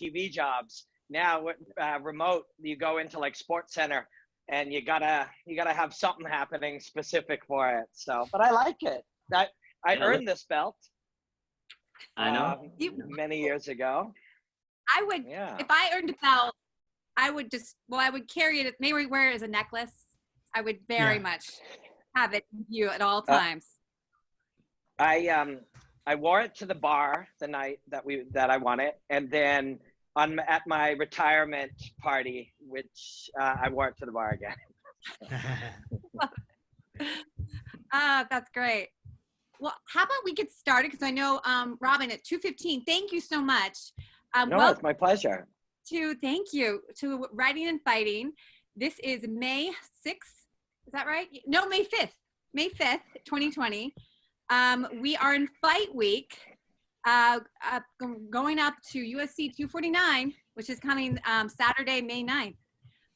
TV jobs. Now with remote, you go into like Sports Center, and you gotta have something happening specific for it. So, but I like it. I earned this belt. I know. Many years ago. I would, if I earned a belt, I would I would carry it, maybe wear it as a necklace. I would very much have it with you at all times. I wore it to the bar the night that I won it, and then at my retirement party, which I wore it to the bar again. That's great. Well, how about we get started? Because I know, Robin, at 2:15. Thank you so much. No, it's my pleasure. Thank you to Writing and Fighting. This is May 6th. Is that right? No, May 5th. May 5th, 2020. We are in Fight Week, going up to UFC 249, which is coming Saturday, May 9th.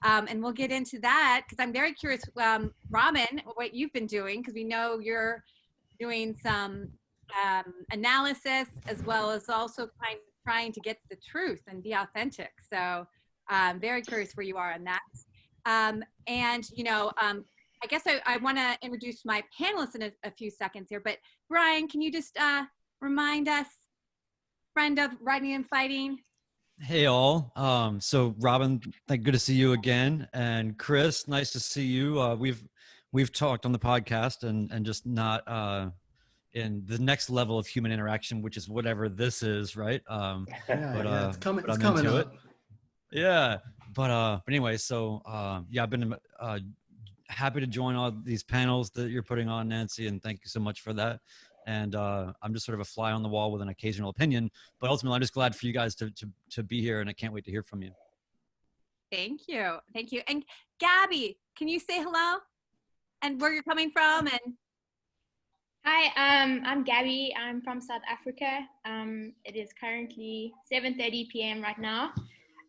And we'll get into that because I'm very curious, Robin, what you've been doing, because we know you're doing some analysis as well as also trying to get the truth and be authentic. So I'm very curious where you are on that. And, you know, I guess I want to introduce my panelists in a few seconds here, but Brian, can you just remind us, friend of Writing and Fighting? Hey all. So Robin, good to see you again. And Chris, nice to see you. We've talked on the podcast and just not in the next level of human interaction, which is whatever this is, right? It's coming up. Yeah. But anyway, so I've been happy to join all these panels that you're putting on, Nancy, and thank you so much for that. And I'm just sort of a fly on the wall with an occasional opinion, but ultimately I'm just glad for you guys to be here, and I can't wait to hear from you. Thank you. Thank you. And Gabby, can you say hello and where you're coming from? And hi, I'm Gabby. I'm from South Africa. It is currently 7:30 p.m. right now.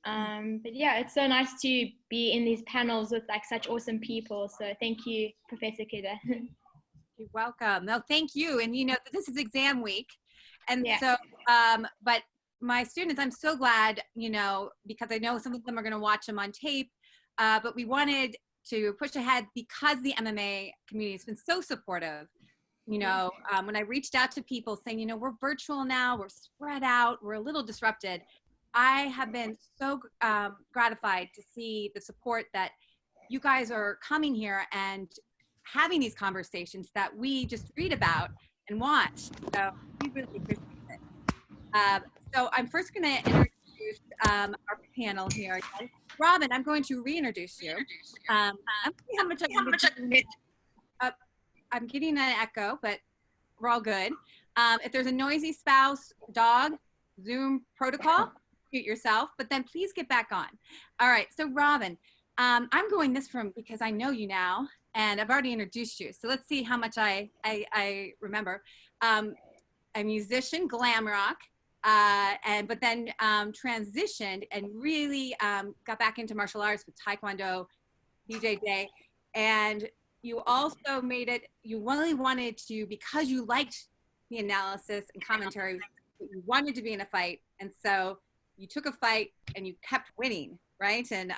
But yeah, it's so nice to be in these panels with like such awesome people. So thank you, Professor Kida. You're welcome. No, thank you. And you know, this is exam week. And so, but my students, I'm so glad, you know, because I know some of them are going to watch them on tape, but we wanted to push ahead because the MMA community has been so supportive. You know, when I reached out to people saying, you know, we're virtual now, we're spread out, we're a little disrupted. I have been so gratified to see the support that you guys are coming here and having these conversations that we just read about and watch. So we really appreciate it. So I'm first going to introduce our panel here. Robin, I'm going to reintroduce you. I'm getting an echo, but we're all good. If there's a noisy spouse, dog, Zoom protocol, mute yourself, but then please get back on. All right, so Robin, I'm going this from because I know you now, and I've already introduced you. So let's see how much I remember. A musician, glam rock, but then transitioned and really got back into martial arts with Taekwondo, BJJ, and you also made it, you really wanted to, because you liked the analysis and commentary, you wanted to be in a fight, and so you took a fight and you kept winning, right? And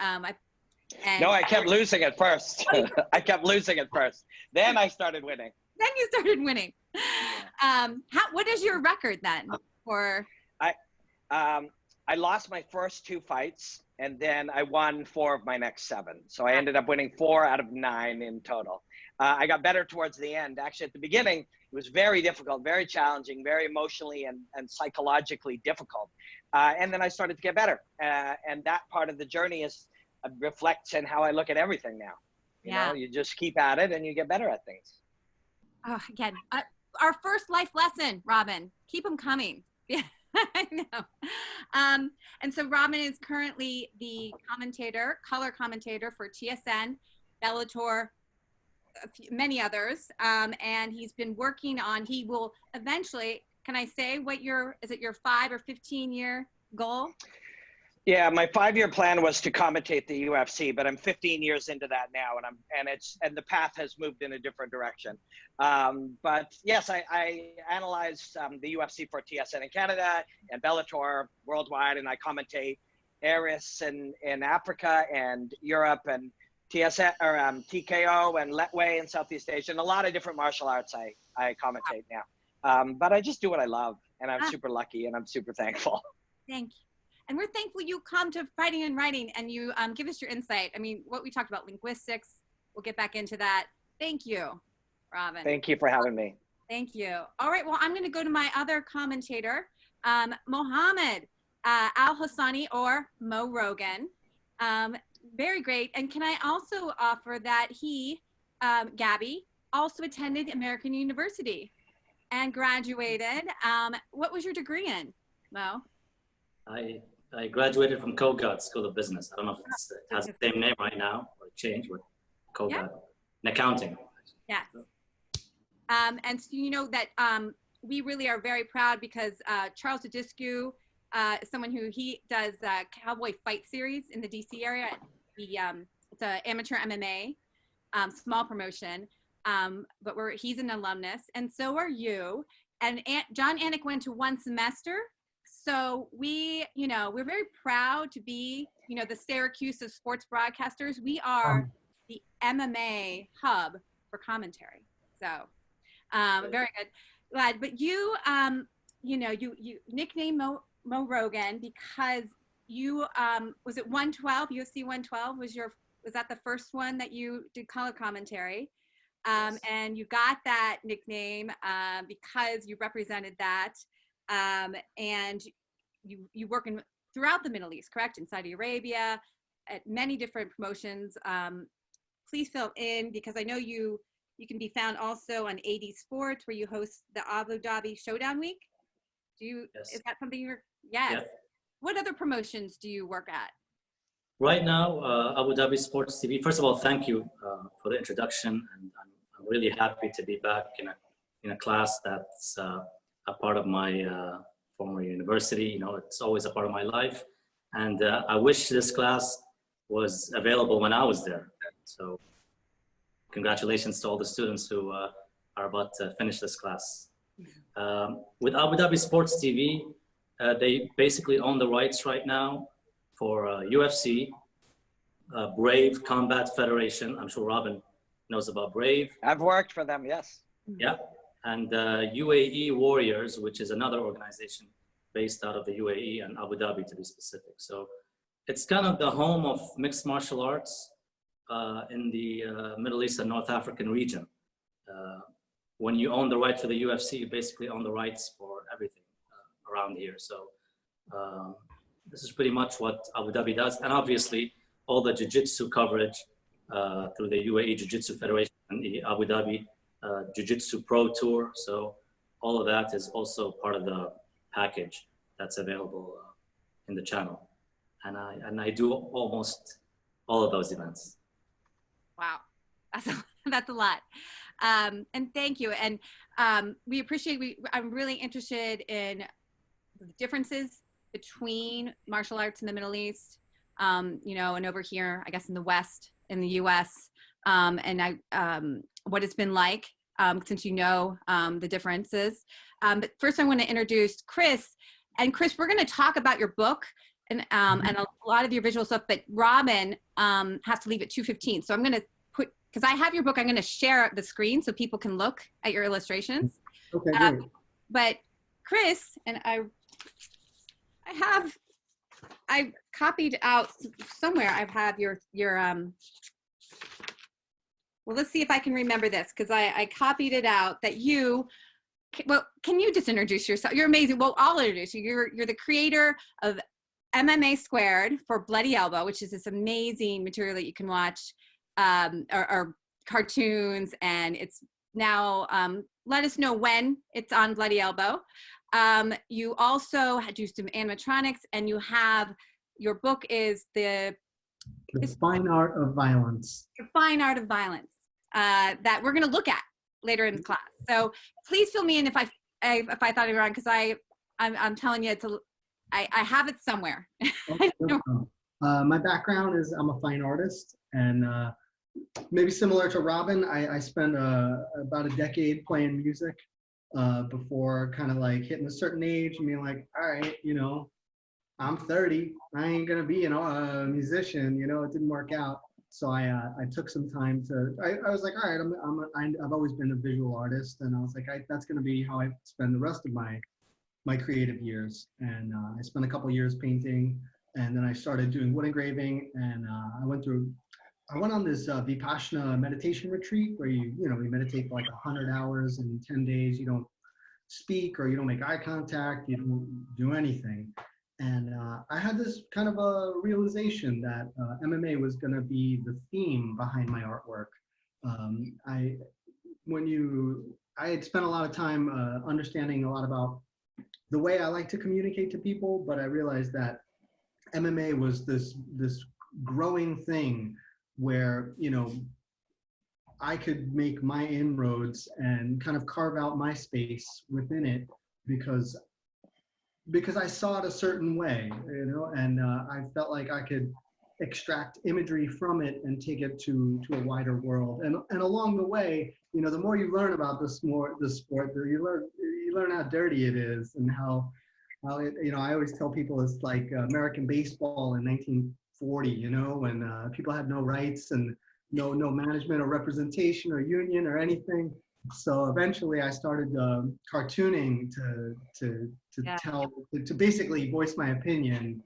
no, I kept losing at first. I kept losing at first. Then I started winning. Then you started winning. What is your record then? I lost my first 2 fights, and then I won 4 of my next 7. So I ended up winning 4 out of 9 in total. I got better towards the end. Actually, at the beginning, it was very difficult, very challenging, very emotionally and psychologically difficult. And then I started to get better. And that part of the journey reflects in how I look at everything now. You know, you just keep at it and you get better at things. Oh, again, our first life lesson, Robin, keep them coming. Yeah, I know. And so Robin is currently the color commentator for TSN, BELLATOR, many others. And he's been working on, he will eventually, can I say what is it your 5 or 15 year goal? Yeah, my 5-year plan was to commentate the UFC, but I'm 15 years into that now, and the path has moved in a different direction. But yes, I analyzed the UFC for TSN in Canada and Bellator worldwide, and I commentate Aris in Africa and Europe and TSN or TKO and Letway in Southeast Asia, and a lot of different martial arts I commentate now. But I just do what I love, and I'm super lucky, and I'm super thankful. Thank you. And we're thankful you come to Fighting and Writing and you give us your insight. I mean, what we talked about, linguistics, we'll get back into that. Thank you, Robin. Thank you for having me. Thank you. All right, well, I'm going to go to my other commentator, Mohammed Al Hosani, or Mo Rogan. Very great. And can I also offer that he, Gabby, also attended American University and graduated. What was your degree in, Mo? I graduated from Kogod School of Business. I don't know if it has the same name right now or changed with Kogod. In accounting. Yeah. And so you know that we really are very proud because Charles Didiscu is someone who he does cowboy fight series in the DC area. It's an amateur MMA, small promotion, but he's an alumnus, and so are you. And John Anik went to one semester. So we're very proud to be, the Syracuse of sports broadcasters. We are the MMA hub for commentary. So very good. Glad. But you, you nicknamed Mo Rogan because you, was it 112, UFC 112 was that the first one that you did color commentary? Yes. And you got that nickname because you represented that. And you work throughout the Middle East, correct? In Saudi Arabia, at many different promotions. Please fill in because I know you can be found also on AD Sports where you host the Abu Dhabi Showdown Week. Yes. Is that something yes. Yeah. What other promotions do you work at? Right now, Abu Dhabi Sports TV. First of all, thank you for the introduction, and I'm really happy to be back in a class that's a part of my former university. It's always a part of my life, and I wish this class was available when I was there. So congratulations to all the students who are about to finish this class. With Abu Dhabi Sports TV, they basically own the rights right now for UFC, Brave Combat Federation. I'm sure Robin knows about Brave. I've worked for them, yes. Yeah. And UAE Warriors, which is another organization based out of the UAE and Abu Dhabi to be specific. So it's kind of the home of mixed martial arts in the Middle East and North African region. When you own the right for the UFC, you basically own the rights for everything around here. So this is pretty much what Abu Dhabi does. And obviously all the jiu-jitsu coverage through the UAE Jiu-Jitsu Federation and the Abu Dhabi Jiu-Jitsu Pro Tour. So all of that is also part of the package that's available in the channel. And I do almost all of those events. Wow, that's a lot. And thank you. And we appreciate, I'm really interested in the differences between martial arts in the Middle East, and over here, I guess in the West, in the US, and what it's been like since the differences. But first I want to introduce Chris. And Chris, we're going to talk about your book and a lot of your visual stuff, but Robin has to leave at 2:15. So I'm going to because I have your book, I'm going to share the screen so people can look at your illustrations. Okay, great. But Chris, and I copied out somewhere. I have your well, let's see if I can remember this because I copied it out that can you just introduce yourself? You're amazing. Well, I'll introduce you. You're the creator of MMA² for Bloody Elbow, which is this amazing material that you can watch, or cartoons, and it's now, let us know when it's on Bloody Elbow. You also do some animatronics, and your book is The Fine Art of Violence. The Fine Art of Violence, that we're gonna look at later in the class. So please fill me in if I thought it wrong, because I'm telling you, I have it somewhere. Okay, no problem. My background is I'm a fine artist, and maybe similar to Robin, I spent about a decade playing music before kind of like hitting a certain age and being like, all right, you know, I'm 30, I ain't gonna be, you know, a musician, you know, it didn't work out. So I took some time to, I was like, all right, I've always been a visual artist, and I was like, that's gonna be how I spend the rest of my creative years. And I spent a couple years painting, and then I started doing wood engraving, and I went on this Vipassana meditation retreat where you meditate for like 100 hours in 10 days. You don't speak, or you don't make eye contact, you don't do anything. And I had this kind of a realization that MMA was going to be the theme behind my artwork. I had spent a lot of time understanding a lot about the way I like to communicate to people, but I realized that MMA was this growing thing where, you know, I could make my inroads and kind of carve out my space within it because I saw it a certain way, you know, and I felt like I could extract imagery from it and take it to a wider world. And along the way, you know, the more you learn about the sport, you learn how dirty it is, and how it, you know, I always tell people it's like American baseball in 1940, you know, when people had no rights and no management or representation or union or anything. So eventually I started cartooning to basically voice my opinion.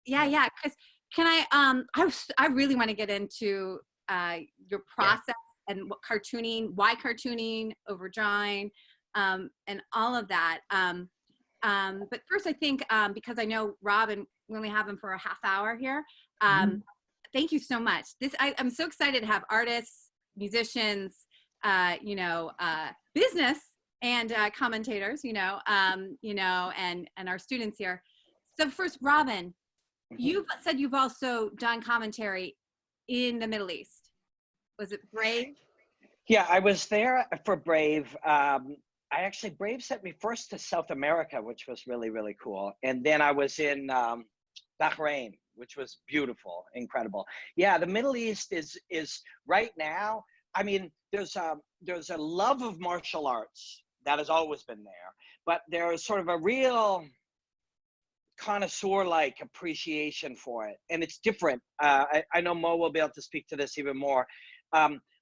Yeah. Chris, can I really want to get into your process and what cartooning, why cartooning over drawing, and all of that. But first, I think because I know Rob, and we only have him for a half hour here. Thank you so much. I'm so excited to have artists, musicians, you know, business and commentators, you know, and our students here. So first, Robin, you've said you've also done commentary in the Middle East. Was it Brave? Yeah, I was there for Brave. Brave sent me first to South America, which was really, really cool. And then I was in Bahrain, which was beautiful, incredible. Yeah, the Middle East is right now, I mean, there's a love of martial arts that has always been there, but there is sort of a real connoisseur-like appreciation for it, and it's different. I know Mo will be able to speak to this even more,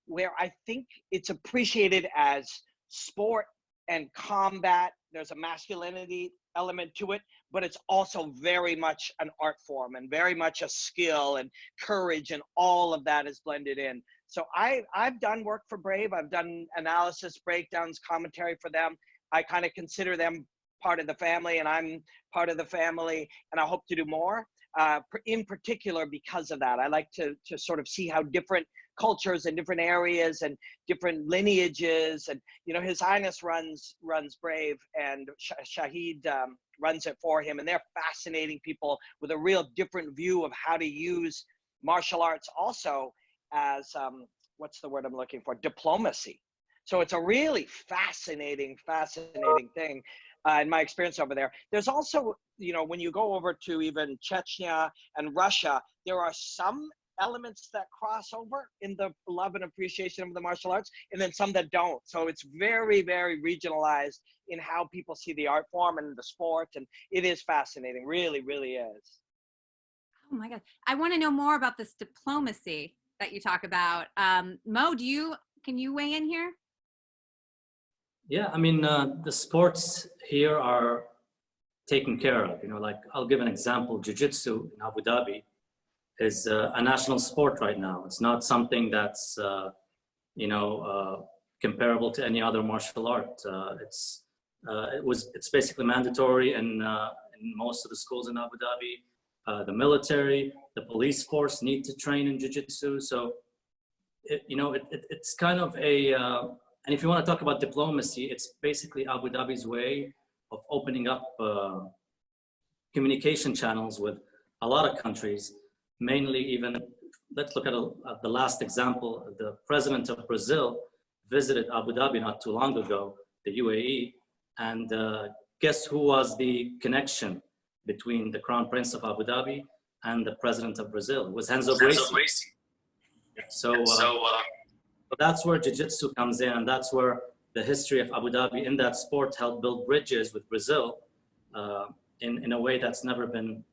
where I think it's appreciated as sport and combat. There's a masculinity element to it, but it's also very much an art form and very much a skill and courage, and all of that is blended in. So I've done work for Brave. I've done analysis, breakdowns, commentary for them. I kind of consider them part of the family, and I'm part of the family, and I hope to do more, in particular because of that. I like to sort of see how different cultures and different areas and different lineages, and, you know, His Highness runs Brave, and Shahid runs it for him, and they're fascinating people with a real different view of how to use martial arts also as, what's the word I'm looking for? Diplomacy. So it's a really fascinating thing in my experience over there. There's also, you know, when you go over to even Chechnya and Russia, there are some elements that cross over in the love and appreciation of the martial arts, and then some that don't. So it's very, very regionalized in how people see the art form and the sport, and it is fascinating, really, really is. Oh my God. I want to know more about this diplomacy that you talk about. Mo, can you weigh in here? Yeah, I mean, the sports here are taken care of. You know, like, I'll give an example. Jiu-Jitsu in Abu Dhabi is a national sport right now. It's not something that's, you know, comparable to any other martial art. It's basically mandatory in most of the schools in Abu Dhabi. The military, the police force need to train in Jiu-Jitsu. So, you know, it's kind of a, and if you want to talk about diplomacy, it's basically Abu Dhabi's way of opening up communication channels with a lot of countries, mainly even, let's look at the last example. The president of Brazil visited Abu Dhabi not too long ago, the UAE, and guess who was the connection between the Crown Prince of Abu Dhabi and the President of Brazil? It was Renzo Gracie. So that's where jiu-jitsu comes in, and that's where the history of Abu Dhabi in that sport helped build bridges with Brazil in a way that's never been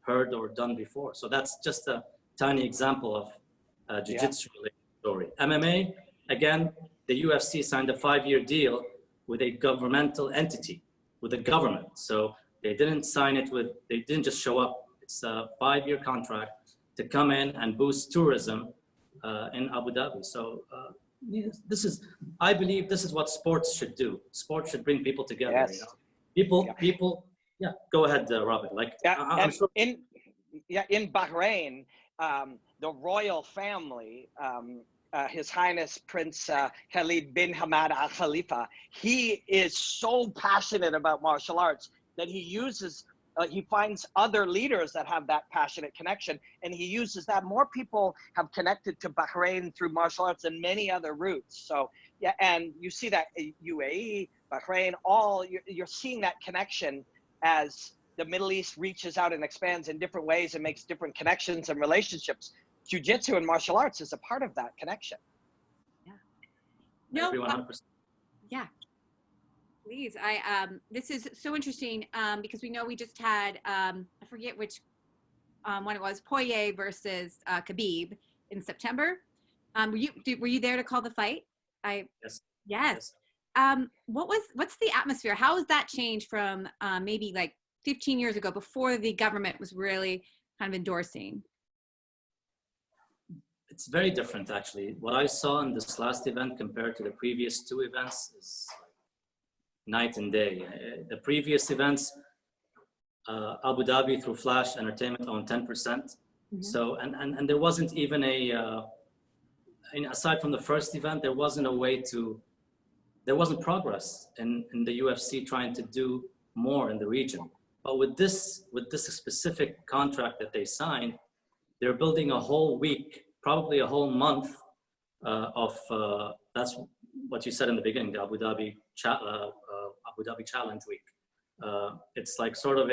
heard or done before. So that's just a tiny example of jiu-jitsu related story. MMA, again, the UFC signed a 5-year deal with a governmental entity, with the government. So they didn't sign it with, they didn't just show up. It's a 5-year contract to come in and boost tourism in Abu Dhabi. So this is, I believe this is what sports should do. Sports should bring people together. Yes. You know? People, yeah, go ahead, Robin. Like, I'm sure. In Bahrain, the royal family, His Highness Prince Khalid bin Hamad Al Khalifa, he is so passionate about martial arts that he uses, he finds other leaders that have that passionate connection, and he uses that. More people have connected to Bahrain through martial arts than many other routes. So yeah, and you see that UAE, Bahrain, you're seeing that connection as the Middle East reaches out and expands in different ways and makes different connections and relationships. Jiu-jitsu and martial arts is a part of that connection. Yeah. No. 100%. Yeah. Please. This is so interesting because we know we just had I forget which one it was, Poirier versus Khabib in September. Were you there to call the fight? Yes. What's the atmosphere? How has that changed from maybe like 15 years ago, before the government was really kind of endorsing? It's very different, actually. What I saw in this last event compared to the previous 2 events is night and day. The previous events, Abu Dhabi through Flash Entertainment owned 10%. Mm-hmm. So, and there wasn't even aside from the first event, there wasn't progress in the UFC trying to do more in the region. But with this specific contract that they signed, they're building a whole week, probably a whole month that's what you said in the beginning, the Abu Dhabi Challenge Week. It's like sort of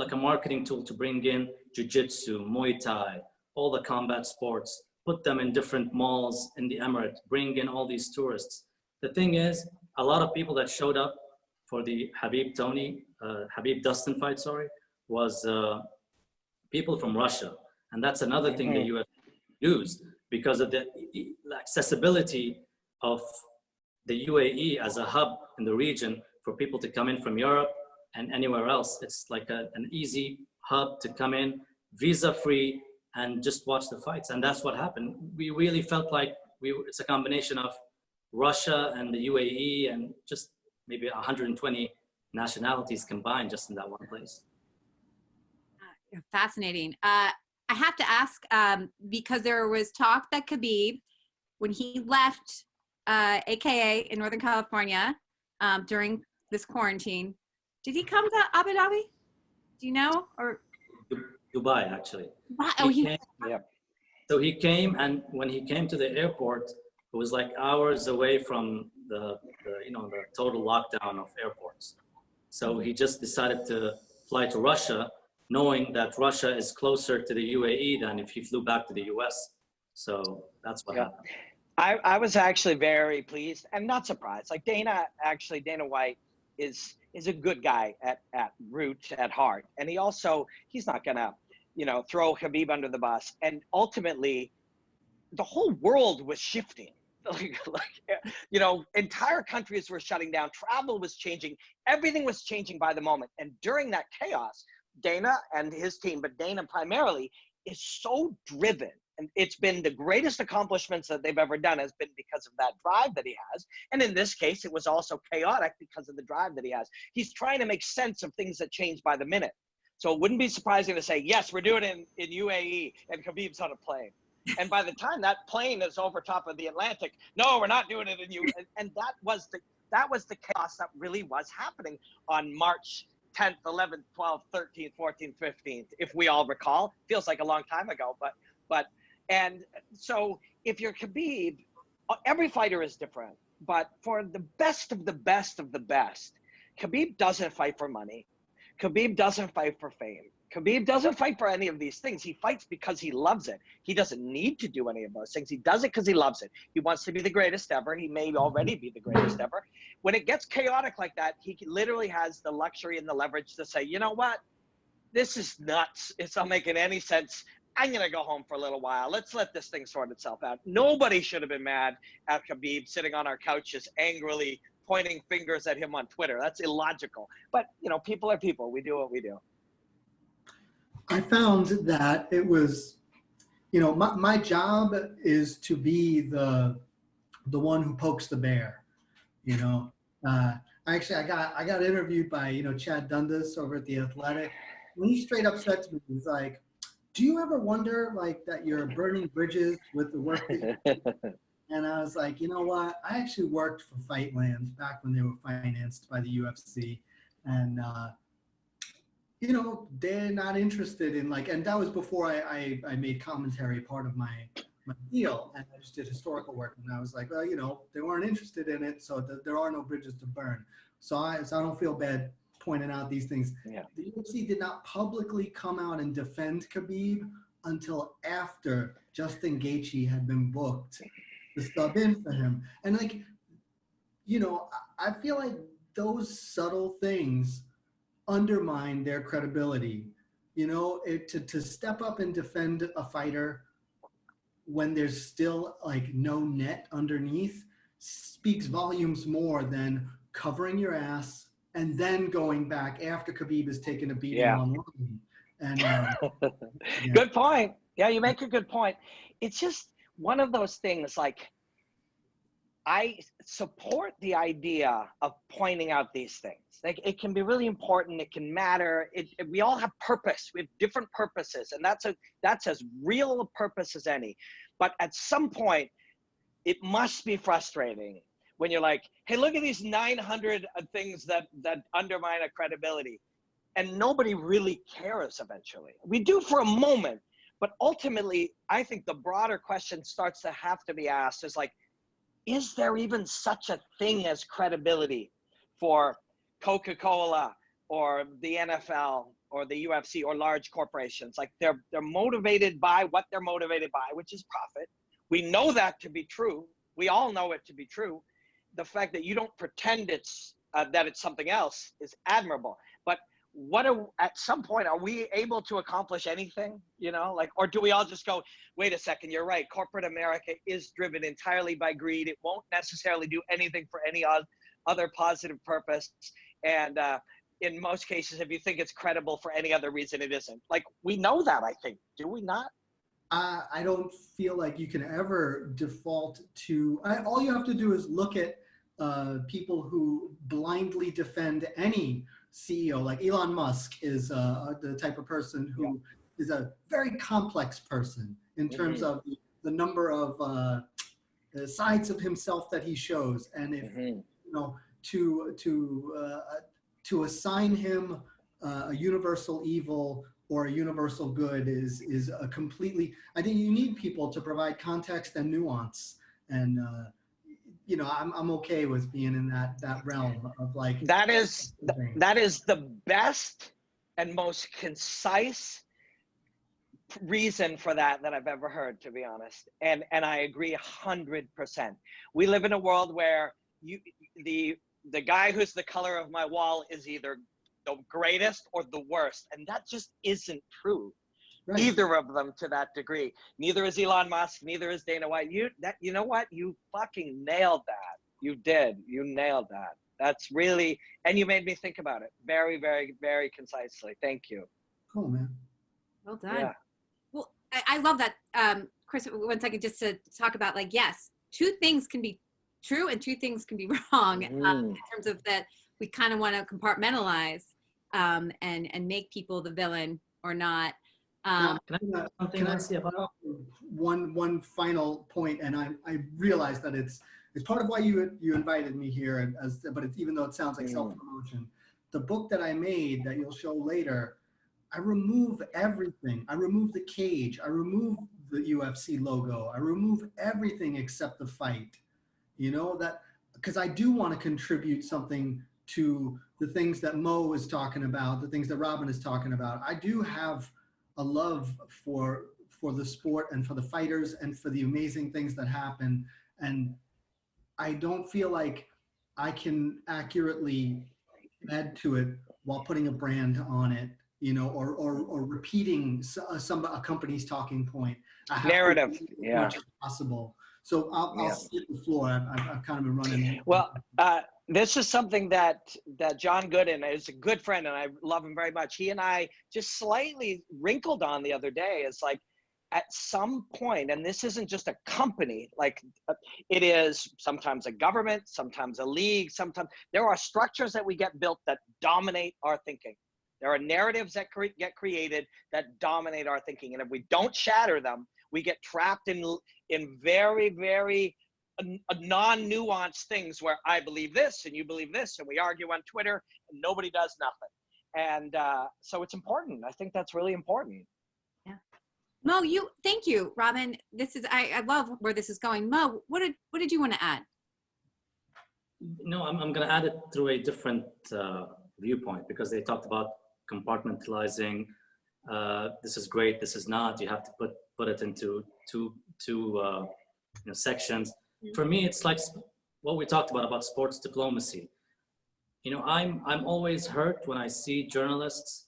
like a marketing tool to bring in jiu-jitsu, Muay Thai, all the combat sports, put them in different malls in the Emirate, bring in all these tourists. The thing is, a lot of people that showed up for the Habib Dustin fight, was people from Russia. And that's another thing the UFC used because of the accessibility of the UAE as a hub in the region for people to come in from Europe and anywhere else. It's like an easy hub to come in, visa-free, and just watch the fights. And that's what happened. We really felt like it's a combination of Russia and the UAE and just maybe 120 nationalities combined just in that one place. Fascinating. I have to ask, because there was talk that Khabib, when he left AKA in Northern California during this quarantine, did he come to Abu Dhabi? Do you know? Or Dubai, actually. Oh, So he came, and when he came to the airport, it was like hours away from the total lockdown of airports. So he just decided to fly to Russia, knowing that Russia is closer to the UAE than if he flew back to the US. So that's what happened. I was actually very pleased and not surprised. Like Dana White is a good guy at root, at heart. And he's not gonna, throw Khabib under the bus. And ultimately, the whole world was shifting. Entire countries were shutting down. Travel was changing. Everything was changing by the moment. And during that chaos, Dana and his team, but Dana primarily, is so driven. And it's been the greatest accomplishments that they've ever done has been because of that drive that he has. And in this case, it was also chaotic because of the drive that he has. He's trying to make sense of things that change by the minute. So it wouldn't be surprising to say, yes, we're doing it in UAE and Khabib's on a plane. And by the time that plane is over top of the Atlantic, no, we're not doing it in UAE. And that was the chaos that really was happening on March 10th, 11th, 12th, 13th, 14th, 15th, if we all recall. Feels like a long time ago, and so if you're Khabib, every fighter is different. but for the best of the best of the best, Khabib doesn't fight for money. Khabib doesn't fight for fame. Khabib doesn't fight for any of these things. He fights because he loves it. He doesn't need to do any of those things. He does it because he loves it. He wants to be the greatest ever. He may already be the greatest ever. When it gets chaotic like that, he literally has the luxury and the leverage to say, you know what? This is nuts. It's not making any sense. I'm going to go home for a little while. Let's let this thing sort itself out. Nobody should have been mad at Khabib sitting on our couches angrily pointing fingers at him on Twitter. That's illogical. But, you know, people are people. We do what we do. I found that it was, you know, my job is to be the one who pokes the bear, you know. Actually, I got interviewed by, you know, Chad Dundas over at The Athletic. And he straight up said to me, he's like, do you ever wonder, like, that you're burning bridges with the work that you do? And I was like, you know what? I actually worked for Fightland back when they were financed by the UFC. And, you know, they're not interested in, like, and that was before I made commentary part of my deal. And I just did historical work. And I was like, well, you know, they weren't interested in it. So there are no bridges to burn. So I don't feel bad pointing out these things. Yeah. The UFC did not publicly come out and defend Khabib until after Justin Gaethje had been booked to sub in for him. And, like, you know, I feel like those subtle things undermine their credibility. You know, to step up and defend a fighter when there's still, like, no net underneath speaks volumes more than covering your ass and then going back after Khabib has taken a beating online. And yeah. Good point. Yeah, you make a good point. It's just one of those things, like, I support the idea of pointing out these things. Like, it can be really important. It can matter. We all have purpose. We have different purposes, and that's as real a purpose as any. But at some point, it must be frustrating when you're like, hey, look at these 900 things that undermine a credibility. And nobody really cares eventually. We do for a moment, but ultimately, I think the broader question starts to have to be asked is, like, is there even such a thing as credibility for Coca-Cola or the NFL or the UFC or large corporations? Like, they're motivated by what they're motivated by, which is profit. We know that to be true. We all know it to be true. The fact that you don't pretend that it's something else is admirable. But at some point, are we able to accomplish anything, you know, like, or do we all just go, wait a second, you're right. Corporate America is driven entirely by greed. It won't necessarily do anything for any other positive purpose. And in most cases, if you think it's credible for any other reason, it isn't. Like, we know that, I think, do we not? I don't feel like you can ever default to, all you have to do is look at people who blindly defend any CEO. Like Elon Musk is the type of person who is a very complex person in terms of the number of sides of himself that he shows. And if, you know, to assign him a universal evil or a universal good is a completely, I think you need people to provide context and nuance. And, you know, I'm okay with being in that realm of, like, that is the best and most concise reason for that I've ever heard, to be honest. And I agree 100%. We live in a world where the guy who's the color of my wall is either the greatest or the worst, and that just isn't true. Right. Either of them to that degree. Neither is Elon Musk, neither is Dana White. You know what? You fucking nailed that. You did. You nailed that. That's really, and you made me think about it very, very, very concisely. Thank you. Cool, man. Well done. Yeah. Well, I love that. Chris, 1 second, just to talk about, like, yes, two things can be true and two things can be wrong in terms of that we kind of want to compartmentalize and make people the villain or not. Can I add something, Nancy, about one final point, and I realize that it's part of why you invited me here, but even though it sounds like self-promotion, the book that I made that you'll show later, I remove everything. I remove the cage. I remove the UFC logo. I remove everything except the fight. You know, that because I do want to contribute something to the things that Mo is talking about, the things that Robin is talking about. I do have a love for the sport and for the fighters and for the amazing things that happen. And I don't feel like I can accurately add to it while putting a brand on it, you know, or repeating a company's talking point. I have Narrative, to do as yeah. much as possible. So I'll skip the floor. I've kind of been running. Well, this is something that John Gooden is a good friend, and I love him very much. He and I just slightly wrinkled on the other day. It's like, at some point, and this isn't just a company, like it is sometimes a government, sometimes a league, sometimes there are structures that we get built that dominate our thinking. There are narratives that get created that dominate our thinking. And if we don't shatter them, we get trapped in very, very non-nuanced things where I believe this and you believe this, and we argue on Twitter and nobody does nothing. And so it's important. I think that's really important. Mo, thank you, Robin. This is, I love where this is going. Mo, what did you want to add? No, I'm going to add it through a different viewpoint, because they talked about compartmentalizing. This is great. This is not. You have to put it into two sections. Mm-hmm. For me, it's like what we talked about sports diplomacy. You know, I'm always hurt when I see journalists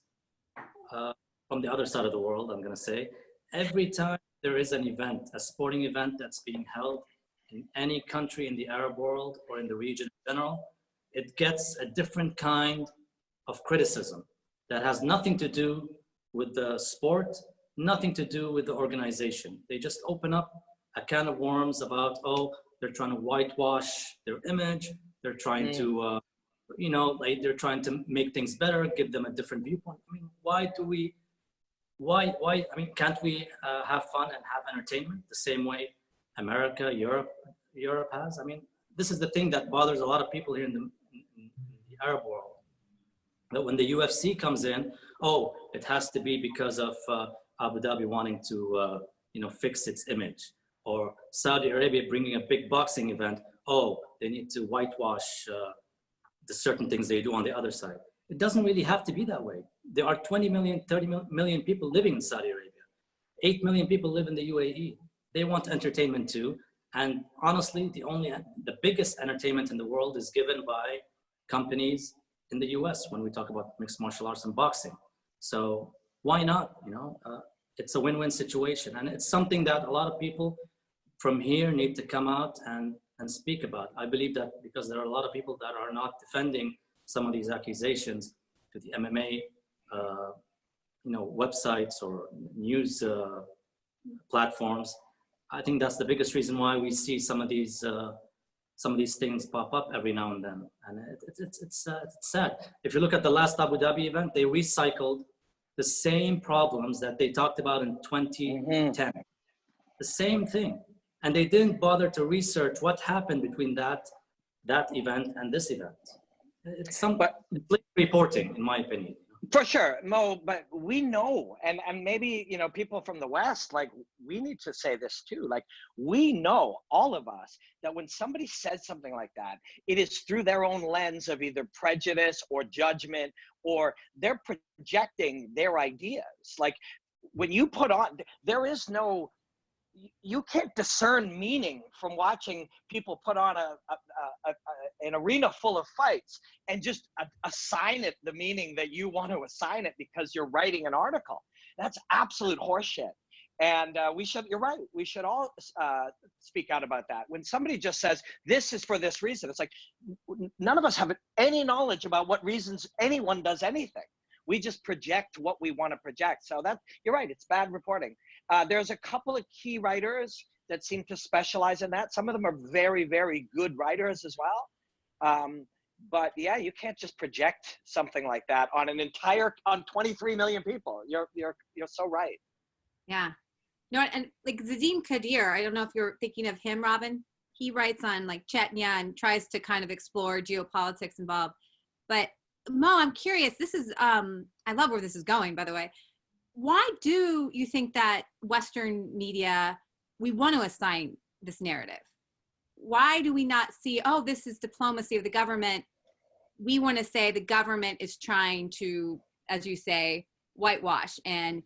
from the other side of the world. I'm going to say, every time there is an event, a sporting event that's being held in any country in the Arab world or in the region in general, it gets a different kind of criticism that has nothing to do with the sport, nothing to do with the organization. They just open up a can of worms about, oh, they're trying to whitewash their image. They're trying to, they're trying to make things better, give them a different viewpoint. I mean, why, I mean, can't we have fun and have entertainment the same way America, Europe has? I mean, this is the thing that bothers a lot of people here in the Arab world. That when the UFC comes in, oh, it has to be because of Abu Dhabi wanting to, fix its image, or Saudi Arabia bringing a big boxing event. Oh, they need to whitewash the certain things they do on the other side. It doesn't really have to be that way. There are 20 million, 30 million people living in Saudi Arabia. 8 million people live in the UAE. They want entertainment too. And honestly, the biggest entertainment in the world is given by companies in the US when we talk about mixed martial arts and boxing. So why not? It's a win-win situation. And it's something that a lot of people from here need to come out and speak about. I believe that because there are a lot of people that are not defending some of these accusations to the MMA, websites or news platforms. I think that's the biggest reason why we see some of these things pop up every now and then, and it's sad. If you look at the last Abu Dhabi event, they recycled the same problems that they talked about in 2010, the same thing, and they didn't bother to research what happened between that event and this event. It's some reporting, in my opinion. For sure, Mo, but we know, and maybe, people from the West, like, we need to say this too. Like, we know, all of us, that when somebody says something like that, it is through their own lens of either prejudice or judgment, or they're projecting their ideas. Like, when you put on, you can't discern meaning from watching people put on an arena full of fights and just assign it the meaning that you want to assign it because you're writing an article. That's absolute horseshit. And you're right, we should all speak out about that. When somebody just says, this is for this reason, it's like, none of us have any knowledge about what reasons anyone does anything. We just project what we want to project. So you're right, it's bad reporting. There's a couple of key writers that seem to specialize in that. Some of them are very, very good writers as well. But yeah, you can't just project something like that on on 23 million people. You're so right. Yeah. No, and like Zadim Kadir, I don't know if you're thinking of him, Robin. He writes on like Chechnya and tries to kind of explore geopolitics involved. But Mo, I'm curious, this is, I love where this is going, by the way. Why do you think that Western media, we want to assign this narrative? why do we not see, oh, this is diplomacy of the government? We want to say the government is trying to, as you say, whitewash, and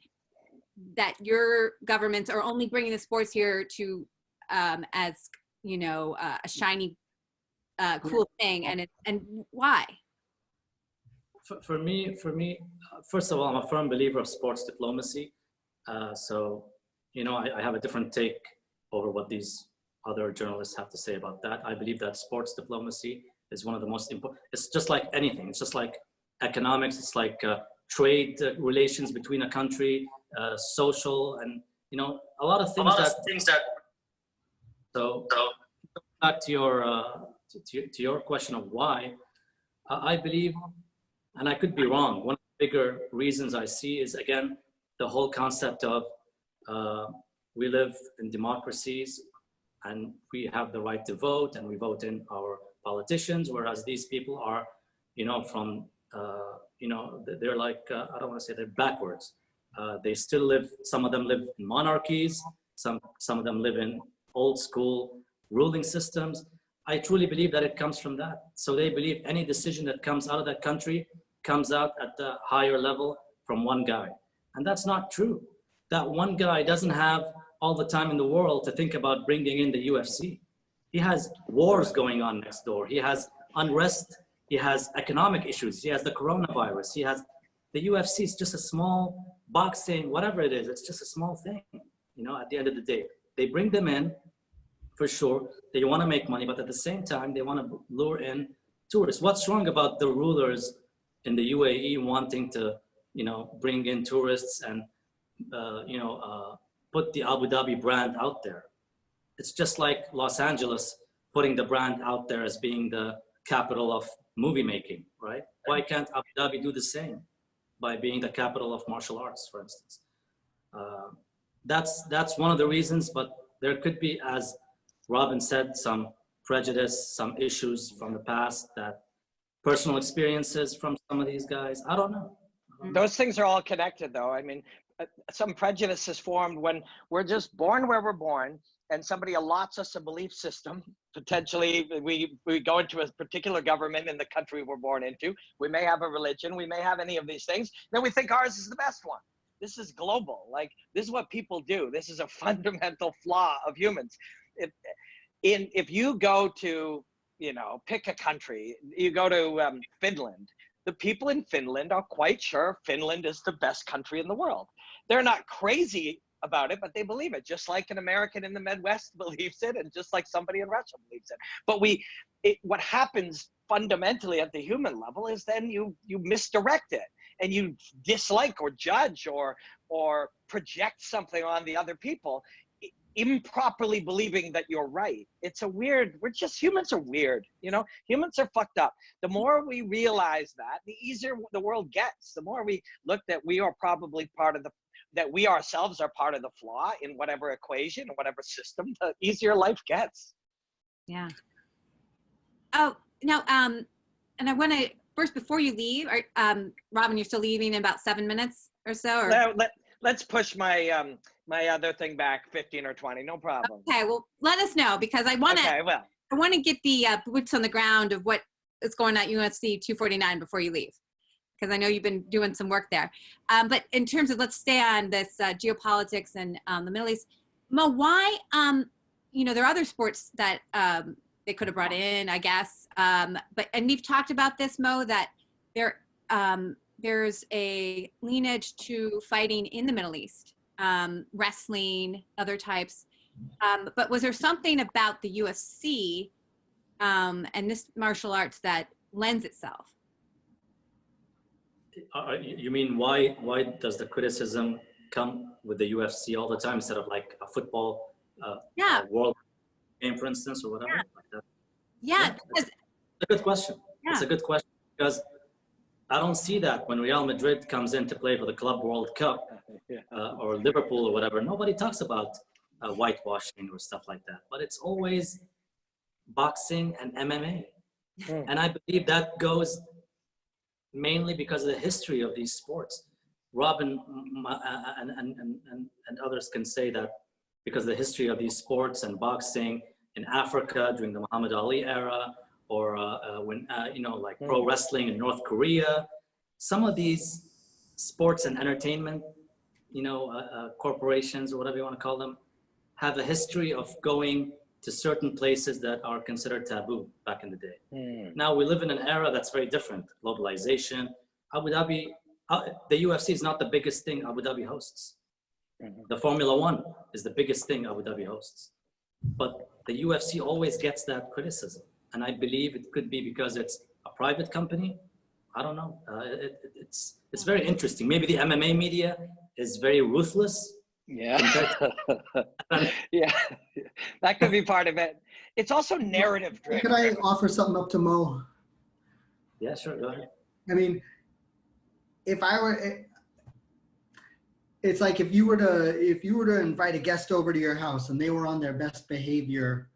that your governments are only bringing the sports here to, as, you know, a shiny, cool thing. And why? For me, first of all, I'm a firm believer of sports diplomacy. So, you know, I have a different take over what these other journalists have to say about that. I believe that sports diplomacy is one of the most important. It's just like anything. It's just like economics. It's like trade relations between a country, social, and, you know, a lot of things that. So back to your question of why, I believe, and I could be wrong, one of the bigger reasons I see is, again, the whole concept of we live in democracies and we have the right to vote and we vote in our politicians, whereas these people are, you know, from, you know, they're like, I don't want to say they're backwards. They still live, some of them live in monarchies, some of them live in old school ruling systems. I truly believe that it comes from that. So they believe any decision that comes out of that country comes out at the higher level from one guy. And that's not true. That one guy doesn't have all the time in the world to think about bringing in the UFC. He has wars going on next door. He has unrest. He has economic issues. He has the coronavirus. He has the UFC. Is just a small boxing, whatever it is. It's just a small thing, you know, at the end of the day. They bring them in, for sure. They want to make money, but at the same time, they want to lure in tourists. What's wrong about the rulers in the UAE wanting to, you know, bring in tourists and, you know, put the Abu Dhabi brand out there? It's just like Los Angeles putting the brand out there as being the capital of movie making, right? Why can't Abu Dhabi do the same by being the capital of martial arts, for instance? That's one of the reasons, but there could be, as Robin said, some prejudice, some issues from the past, that personal experiences from some of these guys. I don't know. Those things are all connected, though. I mean, some prejudice is formed when we're just born where we're born, and somebody allots us a belief system. Potentially, we go into a particular government in the country we're born into. We may have a religion. We may have any of these things. Then we think ours is the best one. This is global. Like, this is what people do. This is a fundamental flaw of humans. If you go to, you know, pick a country, you go to Finland, the people in Finland are quite sure Finland is the best country in the world. They're not crazy about it, but they believe it, just like an American in the Midwest believes it, and just like somebody in Russia believes it. But what happens fundamentally at the human level is then you misdirect it, and you dislike or judge or project something on the other people, improperly believing that you're right. It's a weird, humans are weird, you know, humans are fucked up. The more we realize that, the easier the world gets. The more we look that we are probably that we ourselves are part of the flaw in whatever equation or whatever system, the easier life gets. Yeah. Oh, now, and I want to, first, before you leave, Robin, you're still leaving in about 7 minutes or so? Or? Let's push my my other thing back 15 or 20, no problem. Okay, well, let us know, because I want to. Okay, well, I want to get the boots on the ground of what is going on at UFC 249 before you leave, because I know you've been doing some work there. But in terms of, let's stay on this geopolitics and the Middle East. Mo, why? You know, there are other sports that they could have brought in, I guess. And we've talked about this, Mo, that there's a lineage to fighting in the Middle East, wrestling, other types. But was there something about the UFC and this martial arts that lends itself? You mean why does the criticism come with the UFC all the time instead of like a football world game, for instance, or whatever? Yeah. Like that? Yeah. It's a good question. Yeah. It's a good question, because I don't see that when Real Madrid comes in to play for the Club World Cup or Liverpool or whatever. Nobody talks about whitewashing or stuff like that. But it's always boxing and MMA. And I believe that goes mainly because of the history of these sports. Robin and others can say that because of the history of these sports and boxing in Africa during the Muhammad Ali era, or when, you know, like pro wrestling in North Korea. Some of these sports and entertainment, you know, corporations or whatever you want to call them, have a history of going to certain places that are considered taboo back in the day. Now we live in an era that's very different. Globalization. Abu Dhabi, the UFC is not the biggest thing Abu Dhabi hosts. The Formula One is the biggest thing Abu Dhabi hosts. But the UFC always gets that criticism. And I believe it could be because it's a private company. I don't know. It's very interesting. Maybe the MMA media is very ruthless. Yeah. Yeah, that could be part of it. It's also narrative driven. Could I offer something up to Mo? Yeah, sure. Go ahead. I mean, if I were, it's like if you were to invite a guest over to your house and they were on their best behavior,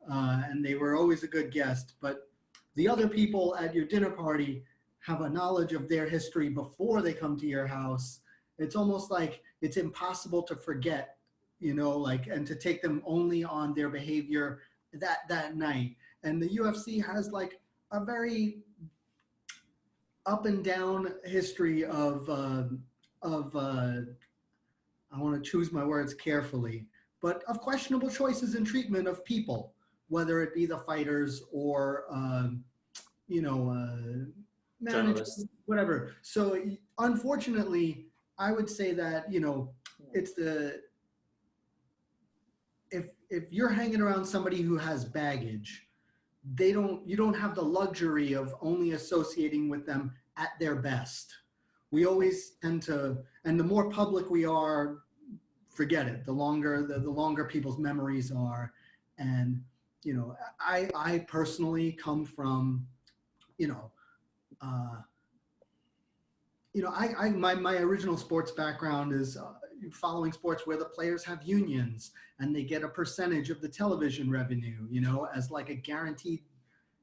and they were always a good guest, but the other people at your dinner party have a knowledge of their history before they come to your house. It's almost like it's impossible to forget, you know, like, and to take them only on their behavior that night. And the UFC has like a very up and down history of I want to choose my words carefully, but of questionable choices in treatment of people, whether it be the fighters or, you know, managers, whatever. So unfortunately, I would say that, you know, it's if you're hanging around somebody who has baggage, you don't have the luxury of only associating with them at their best. We always tend to, and the more public we are, forget it, the longer people's memories are. And, you know, I personally come from, you know, my original sports background is following sports where the players have unions and they get a percentage of the television revenue, you know, as like a guaranteed,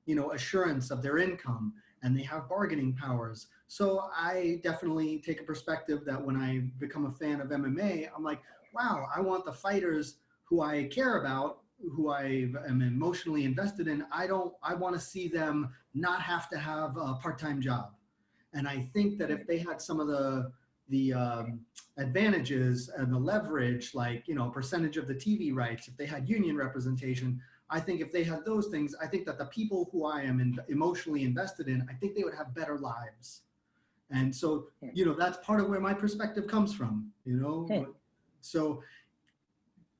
you know, assurance of their income, and they have bargaining powers. So I definitely take a perspective that when I become a fan of MMA, I'm like, wow, I want the fighters who I care about, who I am emotionally invested in. I want to see them not have to have a part-time job. And I think that if they had some of the advantages and the leverage, like, you know, percentage of the TV rights, if they had union representation, I think if they had those things, I think that the people who I am emotionally invested in, I think they would have better lives. And so, you know, that's part of where my perspective comes from, you know. So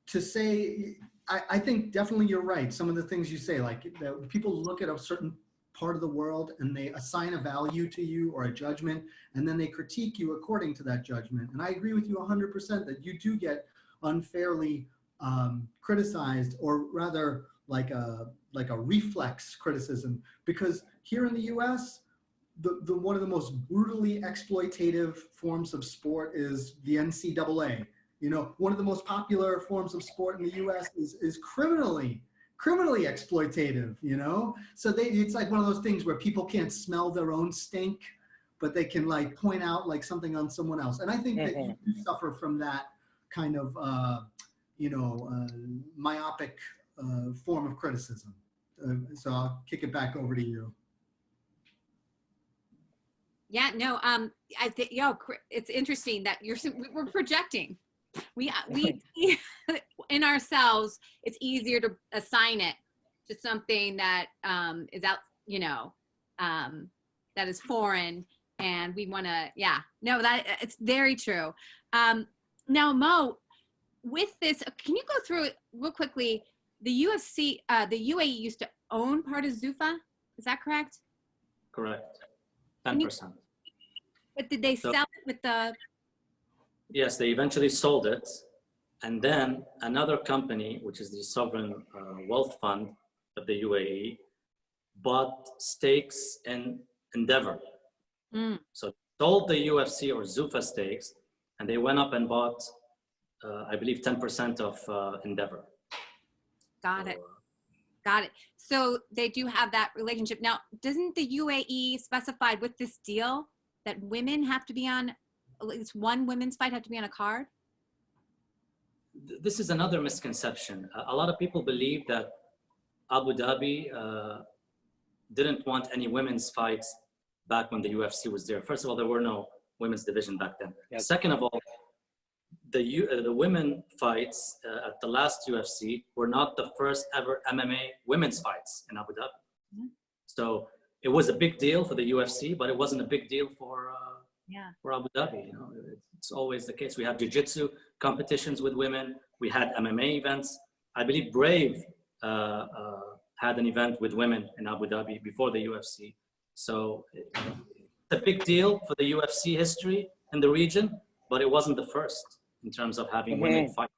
to say, I think definitely you're right. Some of the things you say, like people look at a certain part of the world and they assign a value to you or a judgment, and then they critique you according to that judgment. And I agree with you 100% that you do get unfairly criticized, or rather like a reflex criticism, because here in the US, the one of the most brutally exploitative forms of sport is the NCAA. You know, one of the most popular forms of sport in the US is criminally exploitative, you know? So it's like one of those things where people can't smell their own stink, but they can like point out like something on someone else. And I think that you suffer from that kind of, you know, myopic form of criticism. So I'll kick it back over to you. Yeah, no, I think, it's interesting that we're projecting. We in ourselves, it's easier to assign it to something that is out, you know, that is foreign, and we want to, that it's very true. Now, Mo, with this, can you go through it real quickly? The UFC, the UAE used to own part of Zuffa. Is that correct? Correct. 10%. But did they sell it with the? Yes, they eventually sold it. And then another company, which is the Sovereign Wealth Fund of the UAE, bought stakes in Endeavor. So sold the UFC or Zuffa stakes, and they went up and bought, I believe, 10% of Endeavor. Got it. Got it. So they do have that relationship. Now, doesn't the UAE specify with this deal that women have to be on, at least one women's fight have to be on a card? This is another misconception. A lot of people believe that Abu Dhabi didn't want any women's fights back when the UFC was there. First of all, there were no women's division back then. Yes. Second of all, the women fights at the last UFC were not the first ever MMA women's fights in Abu Dhabi. Mhm. So it was a big deal for the UFC, but it wasn't a big deal for Abu Dhabi. You know, it's always the case. We have jiu-jitsu competitions with women. We had MMA events. I believe Brave had an event with women in Abu Dhabi before the UFC. So it's a big deal for the UFC history in the region, but it wasn't the first in terms of having women fight.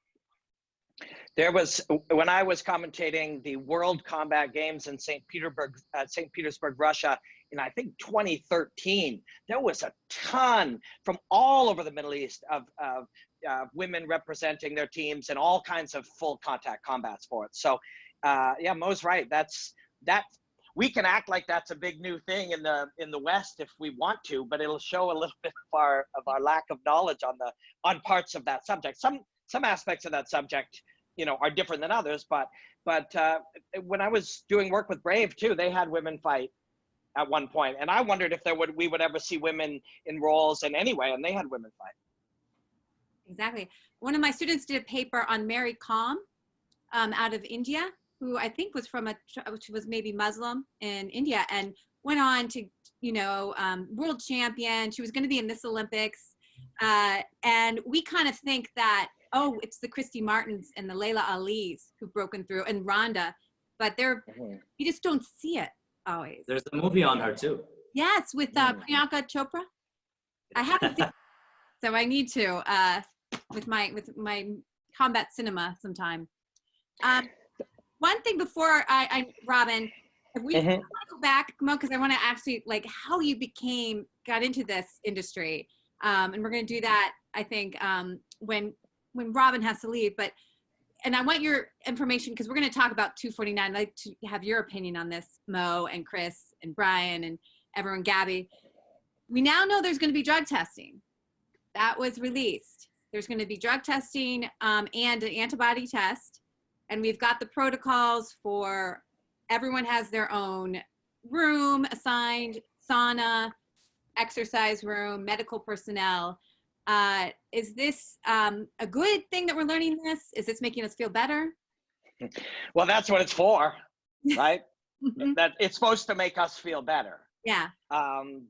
There was, when I was commentating the World Combat Games in St. Petersburg, Russia, in I think 2013, there was a ton from all over the Middle East of women representing their teams in all kinds of full contact combat sports. So yeah, Mo's right. We can act like that's a big new thing in the West if we want to, but it'll show a little bit of our lack of knowledge on parts of that subject. Some aspects of that subject, you know, are different than others, but when I was doing work with Brave too, they had women fight at one point, and I wondered if we would ever see women in roles in any way, and they had women fight. Exactly. One of my students did a paper on Mary Kom out of India, who I think was which was maybe Muslim in India, and went on to, you know, world champion. She was going to be in this Olympics, and we kind of think that, oh, it's the Christy Martins and the Layla Alis who've broken through, and Rhonda, but you just don't see it always. There's a movie on her too. Yes, with Priyanka Chopra. I haven't seen it, so I need to with my combat cinema sometime. One thing before Robin, if we want to go back, because I want to actually like how you got into this industry, and we're going to do that, I think, when Robin has to leave. And I want your information because we're going to talk about 249. I'd like to have your opinion on this, Mo and Chris and Brian and everyone, Gabby. We now know there's going to be drug testing. That was released. There's going to be drug testing and an antibody test. And we've got the protocols for everyone has their own room assigned, sauna, exercise room, medical personnel. Is this a good thing that we're learning this? Is this making us feel better? Well, that's what it's for, right? That it's supposed to make us feel better. Yeah.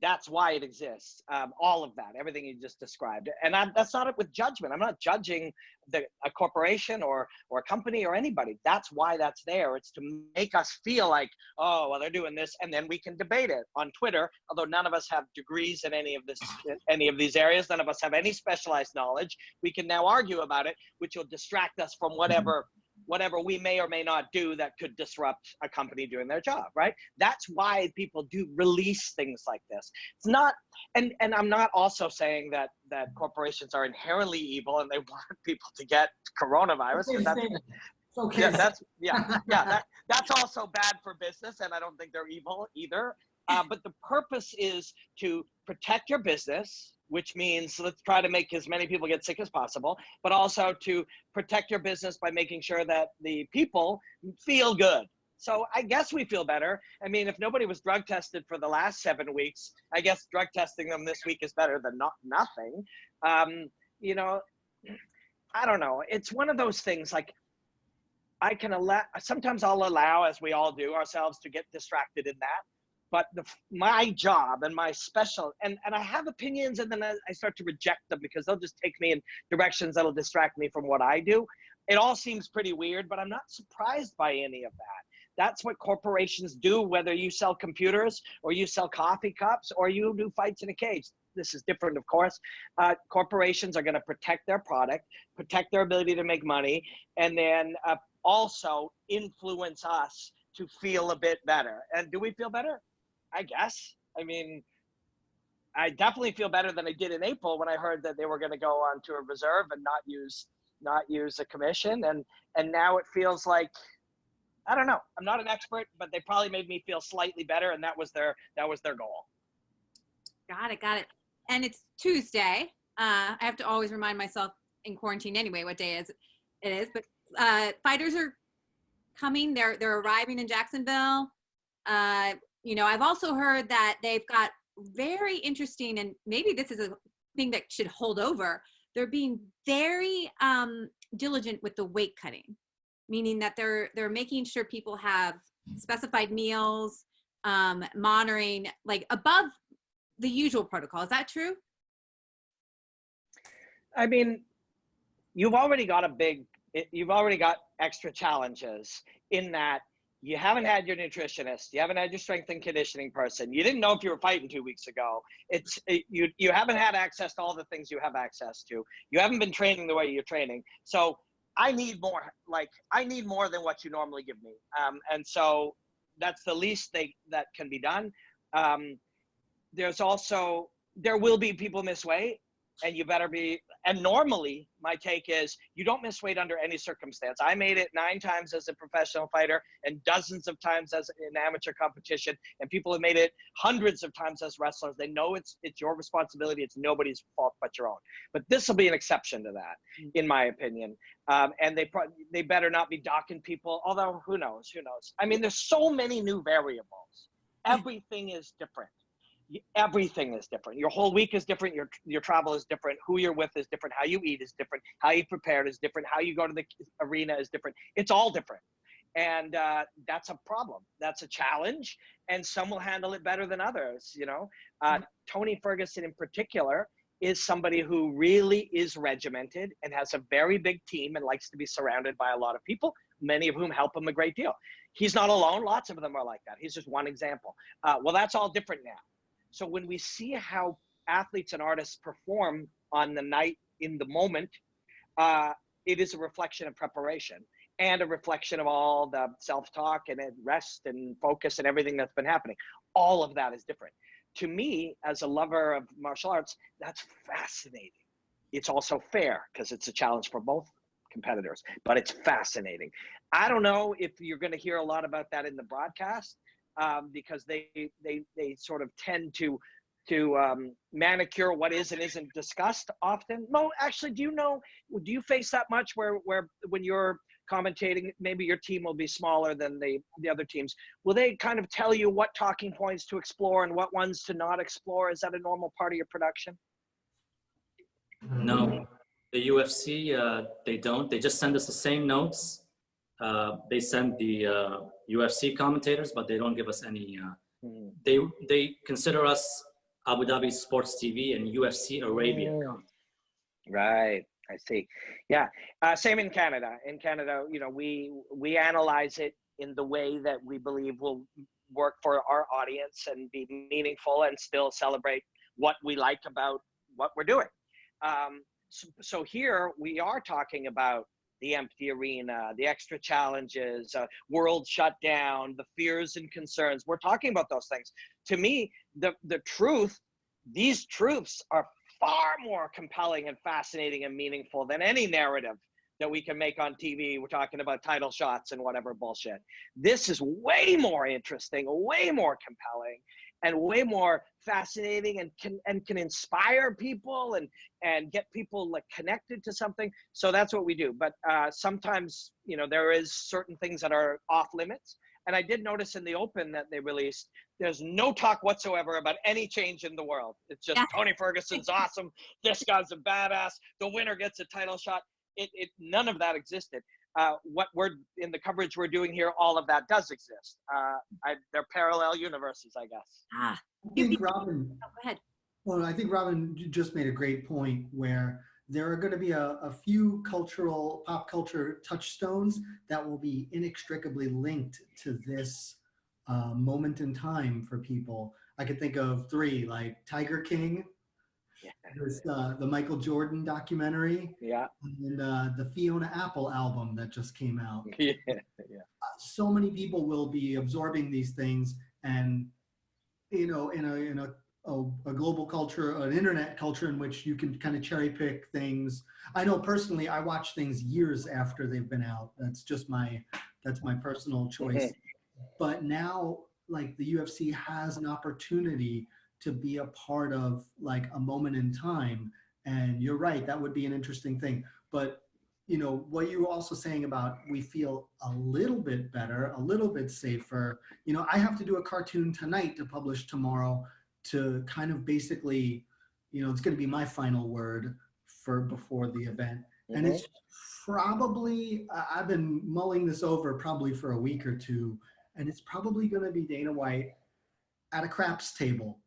That's why it exists. All of that, everything you just described. And that's not it with judgment. I'm not judging a corporation or a company or anybody. That's why that's there. It's to make us feel like, oh, well, they're doing this, and then we can debate it on Twitter. Although none of us have degrees in any of these areas, none of us have any specialized knowledge. We can now argue about it, which will distract us from whatever we may or may not do that could disrupt a company doing their job, right? That's why people do release things like this. It's not, and I'm not also saying that corporations are inherently evil and they want people to get coronavirus. That's also bad for business, and I don't think they're evil either. But the purpose is to protect your business, which means let's try to make as many people get sick as possible, but also to protect your business by making sure that the people feel good. So I guess we feel better. I mean, if nobody was drug tested for the last 7 weeks, I guess drug testing them this week is better than nothing. You know, I don't know. It's one of those things like sometimes I'll allow, as we all do, ourselves to get distracted in that. But my job and my special, and I have opinions, and then I start to reject them because they'll just take me in directions that'll distract me from what I do. It all seems pretty weird, but I'm not surprised by any of that. That's what corporations do, whether you sell computers or you sell coffee cups or you do fights in a cage. This is different, of course. Corporations are going to protect their product, protect their ability to make money, and then also influence us to feel a bit better. And do we feel better? I guess. I mean, I definitely feel better than I did in April when I heard that they were going to go on to a reserve and not use a commission. And now it feels like, I don't know. I'm not an expert, but they probably made me feel slightly better, and that was their goal. Got it. And it's Tuesday. I have to always remind myself in quarantine anyway what day it is. But fighters are coming. They're arriving in Jacksonville. You know, I've also heard that they've got very interesting, and maybe this is a thing that should hold over. They're being very diligent with the weight cutting, meaning that they're making sure people have specified meals, monitoring like above the usual protocol. Is that true? I mean, you've already got extra challenges in that you haven't had your nutritionist, you haven't had your strength and conditioning person, you didn't know if you were fighting 2 weeks ago. You haven't had access to all the things you have access to. You haven't been training the way you're training. So I need more. Like, I need more than what you normally give me. And so that's the least that can be done. There will be people miss weight, and you better be. And normally my take is you don't miss weight under any circumstance. I made it 9 times as a professional fighter and dozens of times as in amateur competition, and people have made it hundreds of times as wrestlers. They know it's your responsibility. It's nobody's fault but your own. But this will be an exception to that, in my opinion. And they better not be docking people, although who knows? I mean, there's so many new variables. Everything is different. Everything is different. Your whole week is different. Your travel is different. Who you're with is different. How you eat is different. How you prepare is different. How you go to the arena is different. It's all different. And that's a problem. That's a challenge. And some will handle it better than others, you know. Tony Ferguson in particular is somebody who really is regimented and has a very big team and likes to be surrounded by a lot of people, many of whom help him a great deal. He's not alone. Lots of them are like that. He's just one example. Well, that's all different now. So when we see how athletes and artists perform on the night in the moment, it is a reflection of preparation and a reflection of all the self-talk and rest and focus and everything that's been happening. All of that is different. To me, as a lover of martial arts, that's fascinating. It's also fair because it's a challenge for both competitors, but it's fascinating. I don't know if you're going to hear a lot about that in the broadcast. Because they sort of tend to manicure what is and isn't discussed often. Mo, actually, do you face that much where when you're commentating, maybe your team will be smaller than the other teams? Will they kind of tell you what talking points to explore and what ones to not explore? Is that a normal part of your production? No, the UFC, they don't. They just send us the same notes. They send the UFC commentators, but they don't give us any. They consider us Abu Dhabi Sports TV and UFC Arabia. Right, I see. Yeah, same in Canada. In Canada, you know, we analyze it in the way that we believe will work for our audience and be meaningful and still celebrate what we like about what we're doing. So here we are talking about the empty arena, the extra challenges, world shutdown, the fears and concerns. We're talking about those things. To me, these truths are far more compelling and fascinating and meaningful than any narrative that we can make on TV. We're talking about title shots and whatever bullshit. This is way more interesting, way more compelling, and way more fascinating, and can inspire people and get people like connected to something. So that's what we do. But sometimes, you know, there is certain things that are off limits. And I did notice in the Open that they released, there's no talk whatsoever about any change in the world. It's just Tony Ferguson's awesome. This guy's a badass. The winner gets a title shot. None of that existed. What we're in the coverage we're doing here, all of that does exist. They're parallel universes, I guess. I think Robin, go ahead. Well, I think Robin just made a great point where there are going to be a few pop culture touchstones that will be inextricably linked to this moment in time for people. I could think of 3, like Tiger King. There's the Michael Jordan documentary, and the Fiona Apple album that just came out. So many people will be absorbing these things, and you know, in a global culture, an internet culture in which you can kind of cherry pick things. I know personally, I watch things years after they've been out. That's my personal choice. But now, like, the UFC has an opportunity to be a part of like a moment in time. And you're right, that would be an interesting thing. But you know, what you were also saying about we feel a little bit better, a little bit safer. You know, I have to do a cartoon tonight to publish tomorrow to kind of basically, you know, it's going to be my final word for before the event. And it's probably, I've been mulling this over probably for a week or two, and it's probably going to be Dana White at a craps table,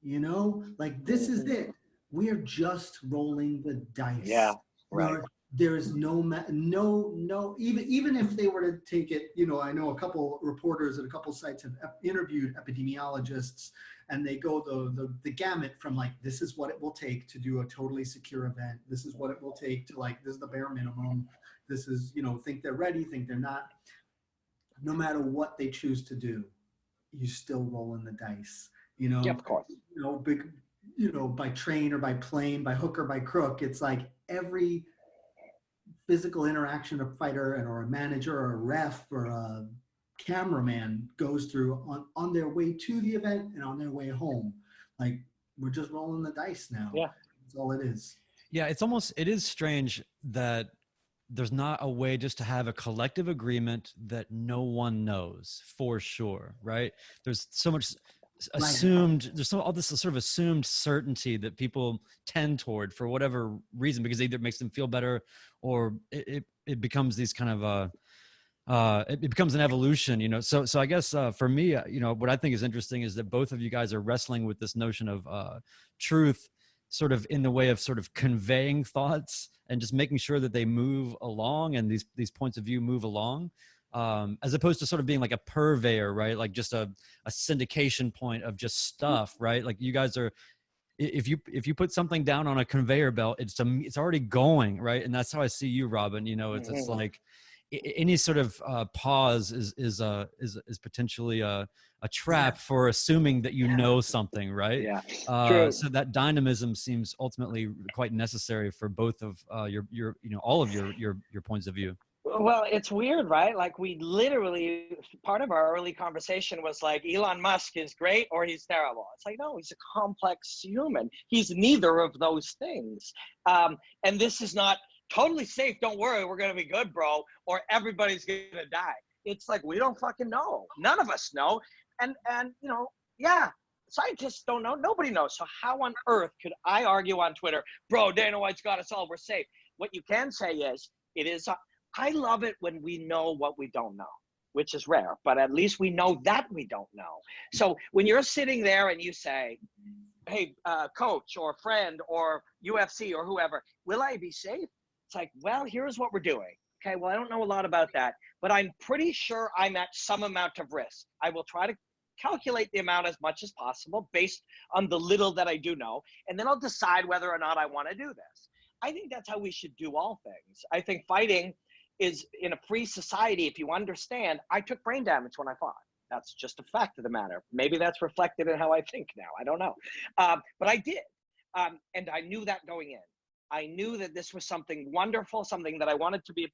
you know, like this is it. We are just rolling the dice. Yeah, right. There's even if they were to take it, you know, I know a couple reporters at a couple sites have interviewed epidemiologists, and they go the gamut from like, this is what it will take to do a totally secure event. This is what it will take to like, this is the bare minimum. This is, you know, think they're ready, think they're not. No matter what they choose to do, you still rolling the dice, you know. Yeah, of course. You know, big, you know, by train or by plane, by hook or by crook, it's like every physical interaction a fighter and or a manager or a ref or a cameraman goes through on their way to the event and on their way home. Like, we're just rolling the dice now. Yeah, that's all it is. Yeah, it is strange that there's not a way just to have a collective agreement that no one knows for sure, right? There's so much assumed, all this sort of assumed certainty that people tend toward for whatever reason, because either it makes them feel better or it becomes these kind of it becomes an evolution, you know. So I guess for me, you know, what I think is interesting is that both of you guys are wrestling with this notion of truth, sort of in the way of sort of conveying thoughts and just making sure that they move along and these points of view move along, as opposed to sort of being like a purveyor, right? Like just a syndication point of just stuff, right? Like you guys are, if you put something down on a conveyor belt, it's already going, right? And that's how I see you, Robin. You know, it's like any sort of pause is potentially a trap for assuming that you know something, right? Yeah. So that dynamism seems ultimately quite necessary for both of your you know, all of your points of view. Well, it's weird, right? Like we literally, part of our early conversation was like, Elon Musk is great or he's terrible. It's like, no, he's a complex human. He's neither of those things. And this is not totally safe. Don't worry, we're going to be good, bro. Or everybody's going to die. It's like, we don't fucking know. None of us know. And you know, yeah, scientists don't know. Nobody knows. So how on earth could I argue on Twitter, bro, Dana White's got us all, we're safe. What you can say is, I love it when we know what we don't know, which is rare, but at least we know that we don't know. So when you're sitting there and you say, hey, coach or friend or UFC or whoever, will I be safe? It's like, well, here's what we're doing. Okay, well, I don't know a lot about that, but I'm pretty sure I'm at some amount of risk. I will try to calculate the amount as much as possible based on the little that I do know, and then I'll decide whether or not I want to do this. I think that's how we should do all things. I think fighting is, in a free society, if you understand, I took brain damage when I fought. That's just a fact of the matter. Maybe that's reflected in how I think now. I don't know. But I did. And I knew that going in. I knew that this was something wonderful, something that I wanted to be a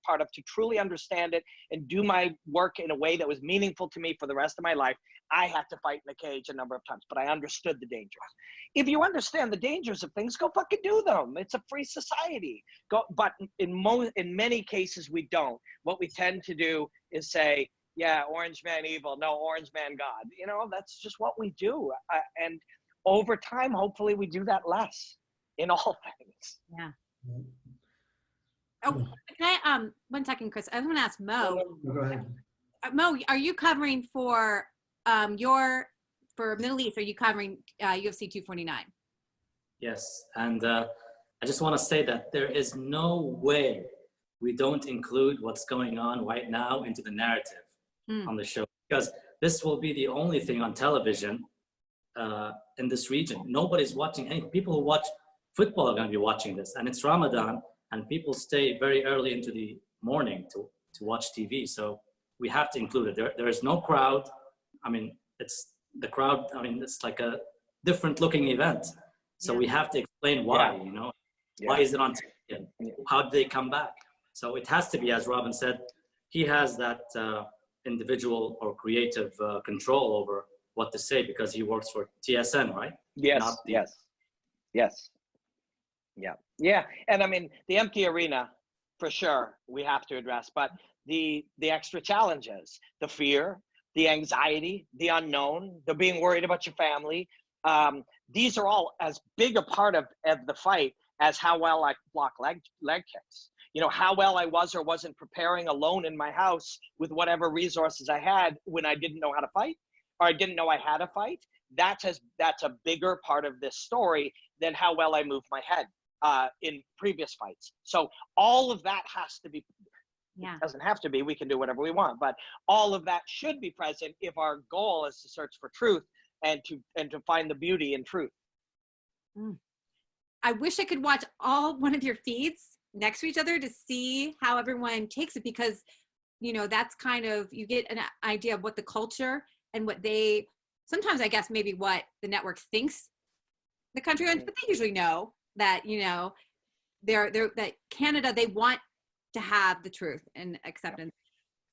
part of, to truly understand it and do my work in a way that was meaningful to me for the rest of my life. I had to fight in a cage a number of times, but I understood the dangers. If you understand the dangers of things, go fucking do them. It's a free society. But in many cases, we don't. What we tend to do is say, yeah, orange man evil, no, orange man God. You know, that's just what we do. And over time, hopefully we do that less in all things. Yeah. Oh, can I, 1 second, Chris. I was going to ask Mo. Go ahead. Mo, are you covering for for Middle East? Are you covering UFC 249? Yes, and I just want to say that there is no way we don't include what's going on right now into the narrative on the show, because this will be the only thing on television in this region. Nobody's watching. Any people who watch football are going to be watching this, and it's Ramadan, and people stay very early into the morning to watch TV. So we have to include it. There is no crowd. I mean, it's the crowd. I mean, it's like a different looking event. So we have to explain why, you know, why is it on TV? How did they come back? So it has to be, as Robin said, he has that individual or creative control over what to say, because he works for TSN, right? Yes, yes. Yeah. And I mean, the empty arena for sure we have to address, but the extra challenges, the fear, the anxiety, the unknown, the being worried about your family, these are all as big a part of the fight as how well I block leg kicks. You know, how well I was or wasn't preparing alone in my house with whatever resources I had when I didn't know how to fight, or I didn't know I had to fight. That's a bigger part of this story than how well I moved my head in previous fights. So all of that has to be, it doesn't have to be, we can do whatever we want, but all of that should be present if our goal is to search for truth and to find the beauty in truth. I wish I could watch one of your feeds next to each other to see how everyone takes it, because, you know, that's kind of, you get an idea of what the culture and what they, sometimes I guess maybe what the network thinks the country owns, but they usually know that, you know, that Canada, they want to have the truth and acceptance.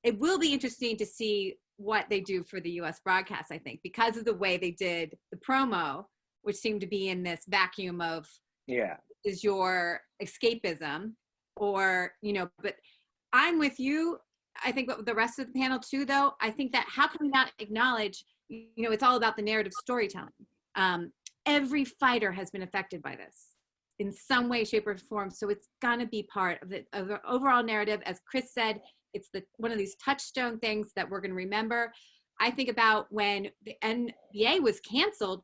It will be interesting to see what they do for the US broadcast, I think, because of the way they did the promo, which seemed to be in this vacuum of, is your escapism, or, you know, but I'm with you. I think with the rest of the panel too, though, I think that how can we not acknowledge, you know, it's all about the narrative storytelling. Every fighter has been affected by this in some way, shape, or form. So it's gonna be part of the overall narrative. As Chris said, it's one of these touchstone things that we're gonna remember. I think about when the NBA was canceled,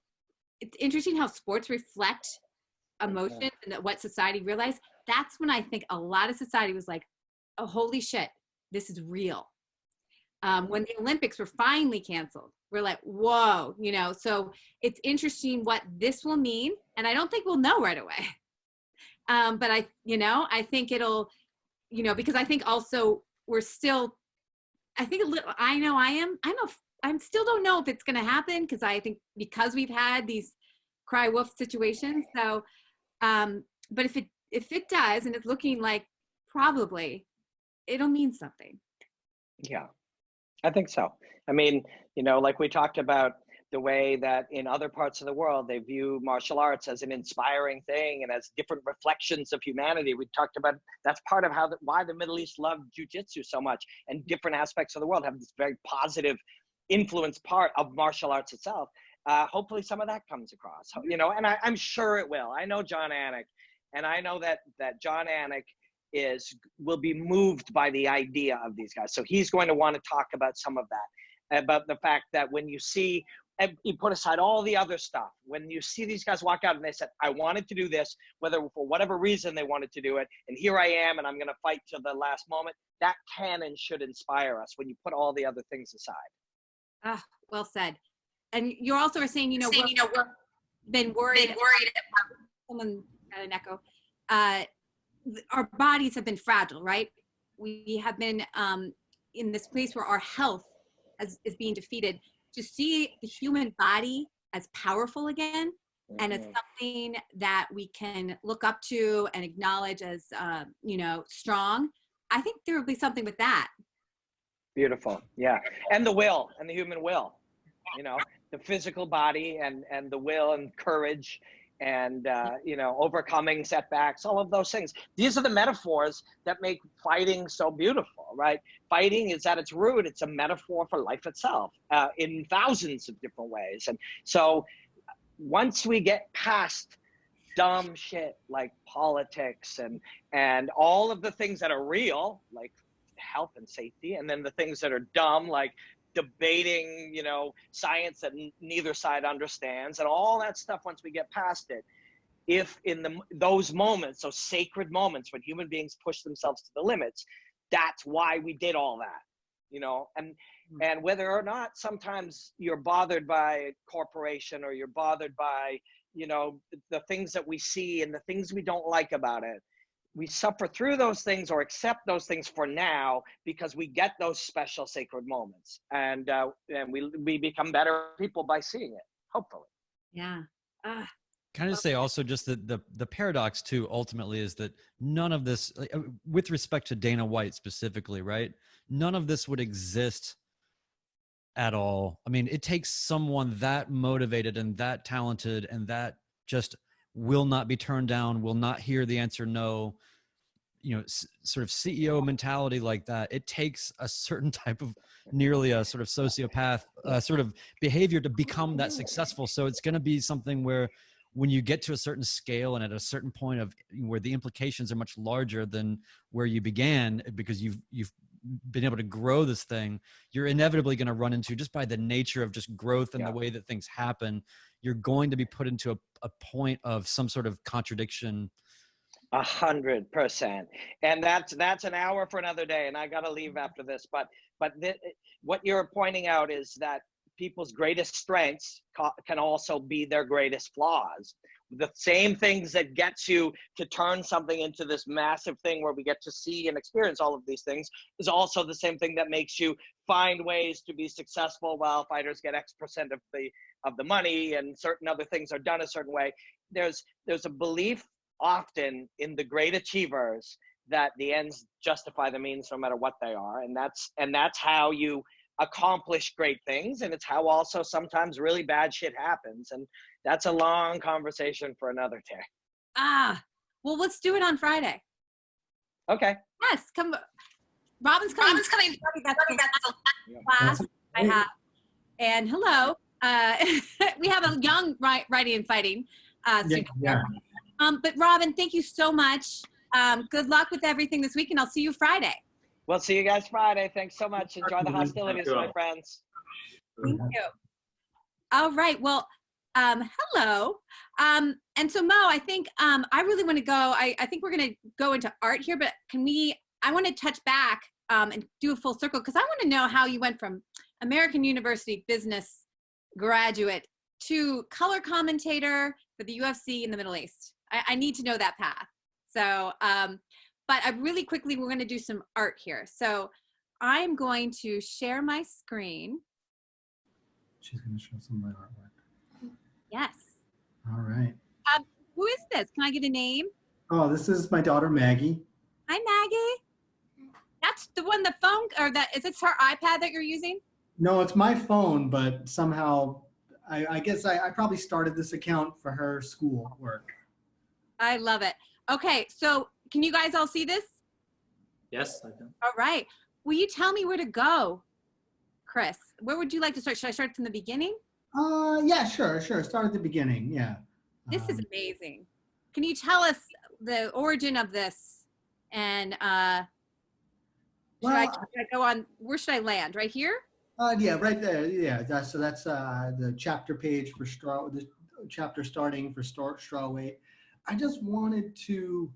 it's interesting how sports reflect emotions and what society realized. That's when I think a lot of society was like, oh, holy shit, this is real. When the Olympics were finally canceled, we're like, whoa, you know, so it's interesting what this will mean. And I don't think we'll know right away. But I think it'll, you know, because I think also we're still, I think a little, I still don't know if it's going to happen, because I think because we've had these cry wolf situations. So, but if it does, and it's looking like probably, it'll mean something. Yeah, I think so. I mean, you know, like we talked about the way that in other parts of the world, they view martial arts as an inspiring thing and as different reflections of humanity. We talked about, that's part of why the Middle East loved jujitsu so much, and different aspects of the world have this very positive influence part of martial arts itself. Hopefully some of that comes across, you know, and I'm sure it will. I know John Anik, and I know that John Anik will be moved by the idea of these guys. So he's going to want to talk about some of that, about the fact that when you see, and you put aside all the other stuff, when you see these guys walk out and they said, I wanted to do this, whether for whatever reason they wanted to do it, and here I am, and I'm going to fight to the last moment, that can and should inspire us when you put all the other things aside. Well said. And you also are saying, we've been worried. Someone got an echo. Our bodies have been fragile, right? We have been in this place where our health is being defeated. To see the human body as powerful again, and it's something that we can look up to and acknowledge as, strong. I think there will be something with that. Beautiful. Yeah. And the will, and the human will, you know, the physical body and the will and courage and, overcoming setbacks, all of those things. These are the metaphors that make fighting so beautiful, right? Fighting is at its root, it's a metaphor for life itself in thousands of different ways. And so once we get past dumb shit like politics and all of the things that are real, like health and safety, and then the things that are dumb, like debating, science that neither side understands, and all that stuff, once we get past it, if in those moments, those sacred moments when human beings push themselves to the limits, that's why we did all that, and whether or not sometimes you're bothered by corporation, or you're bothered by, the things that we see and the things we don't like about it, we suffer through those things or accept those things for now, because we get those special sacred moments, and we become better people by seeing it, hopefully. Yeah. Can I just say also just that the paradox too ultimately is that none of this, with respect to Dana White specifically, right? None of this would exist at all. I mean, it takes someone that motivated and that talented and that just will not be turned down, will not hear the answer no. sort of CEO mentality like that, it takes a certain type of nearly a sort of sociopath sort of behavior to become that successful. So it's going to be something where when you get to a certain scale and at a certain point of where the implications are much larger than where you began, because you've been able to grow this thing, you're inevitably going to run into, just by the nature of just growth and the way that things happen, you're going to be put into a point of some sort of contradiction. 100%. And that's an hour for another day, and I got to leave after this. But what you're pointing out is that people's greatest strengths can also be their greatest flaws. The same things that gets you to turn something into this massive thing where we get to see and experience all of these things is also the same thing that makes you find ways to be successful while fighters get X% of the money and certain other things are done a certain way. There's a belief often in the great achievers that the ends justify the means no matter what they are. And that's how you accomplish great things. And it's how also sometimes really bad shit happens. And that's a long conversation for another day. Well, let's do it on Friday. Okay. Yes, come. Robin's coming. That's the class I have. And hello. We have a young writing and fighting student. But Robin, thank you so much. Good luck with everything this week, and I'll see you Friday. We'll see you guys Friday. Thanks so much. Enjoy the hostilities, my friends. Thank you. All right. Well, hello. And so Mo, I think I really want to go. I think we're going to go into art here, but I want to touch back and do a full circle, because I want to know how you went from American University business graduate to color commentator for the UFC in the Middle East. I need to know that path. So, but really quickly, we're going to do some art here. So I'm going to share my screen. She's going to show some of my artwork. Yes. All right. Who is this? Can I get a name? Oh, this is my daughter, Maggie. Hi, Maggie. That's the one, the phone, or is this her iPad that you're using? No, it's my phone, but somehow I guess I probably started this account for her school work. I love it. Okay, so can you guys all see this? Yes, I can. All right. Will you tell me where to go, Chris? Where would you like to start? Should I start from the beginning? Yeah, sure. Start at the beginning, yeah. This is amazing. Can you tell us the origin of this? And should I go on, where should I land? Right here? Yeah, right there. Yeah, that's the chapter page for the chapter starting for strawweight. I just wanted to,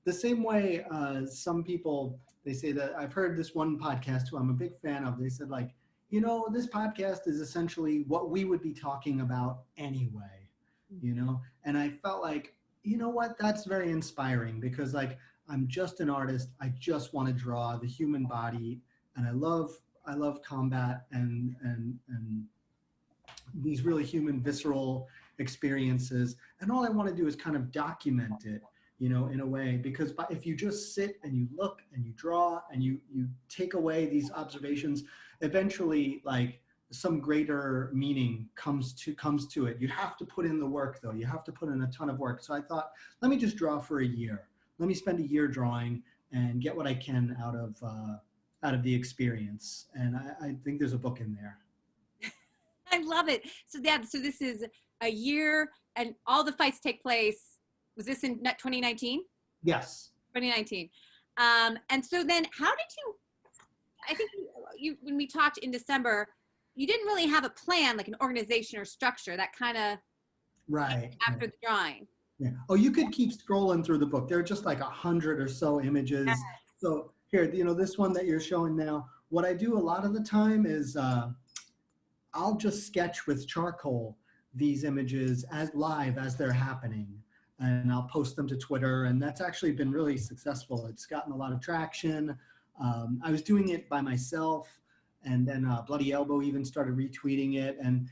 the same way some people, they say that, I've heard this one podcast who I'm a big fan of, they said like, this podcast is essentially what we would be talking about anyway, and I felt like, what, that's very inspiring, because like, I'm just an artist. I just want to draw the human body, and I love combat and these really human, visceral experiences. And all I want to do is kind of document it, in a way, because if you just sit and you look and you draw and you take away these observations, eventually like some greater meaning comes to it. You have to put in the work though. You have to put in a ton of work. So I thought, let me just draw for a year. Let me spend a year drawing and get what I can out of the experience. And I think there's a book in there. I love it. So this is a year, and all the fights take place. Was this in 2019? Yes. 2019. And so then how did you, I think you when we talked in December, you didn't really have a plan, like an organization or structure, that kind of right after the drawing. Yeah. Oh, you could keep scrolling through the book. There are just like 100 or so images. Yes. So here, this one that you're showing now, what I do a lot of the time is I'll just sketch with charcoal these images live as they're happening. And I'll post them to Twitter, and that's actually been really successful. It's gotten a lot of traction. I was doing it by myself, and then Bloody Elbow even started retweeting it, and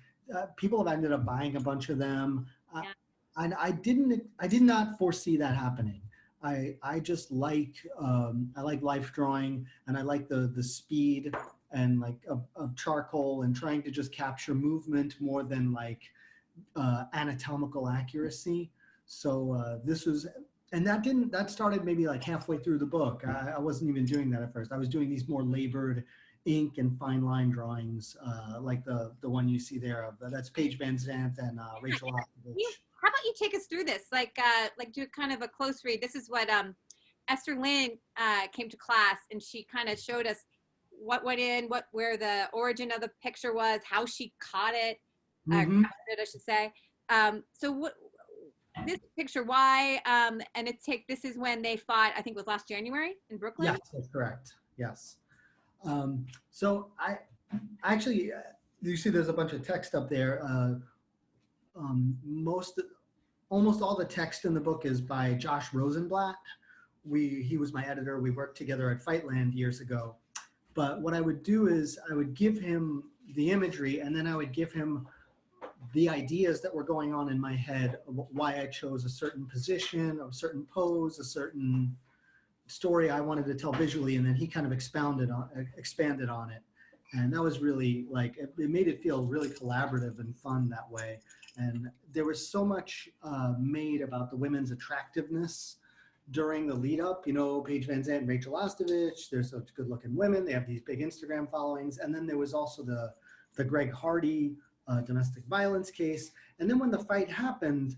people have ended up buying a bunch of them. Yeah. And I did not foresee that happening. I just like I like life drawing, and I like the speed and like of charcoal, and trying to just capture movement more than like anatomical accuracy. So this was that started maybe like halfway through the book. I wasn't even doing that at first. I was doing these more labored ink and fine line drawings, like the one you see there. That's Paige Van Zandt and Rachel Ostovich. How about you take us through this? Like do kind of a close read. This is what Esther Lynn came to class, and she kind of showed us what went in, where the origin of the picture was, how she caught it, Mm-hmm. I should say. So what this picture, why? And this is when they fought, I think it was last January in Brooklyn. Yes, that's correct. Yes. So I actually, you see there's a bunch of text up there. Almost all the text in the book is by Josh Rosenblatt. He was my editor. We worked together at Fightland years ago. But what I would do is I would give him the imagery, and then I would give him the ideas that were going on in my head, why I chose a certain position, a certain pose, a certain story I wanted to tell visually, and then he kind of expanded on it. And that was really like, it made it feel really collaborative and fun that way. And there was so much made about the women's attractiveness during the lead up, Paige Van Zandt and Rachel Ostovich, they're such good looking women. They have these big Instagram followings. And then there was also the Greg Hardy domestic violence case. And then when the fight happened,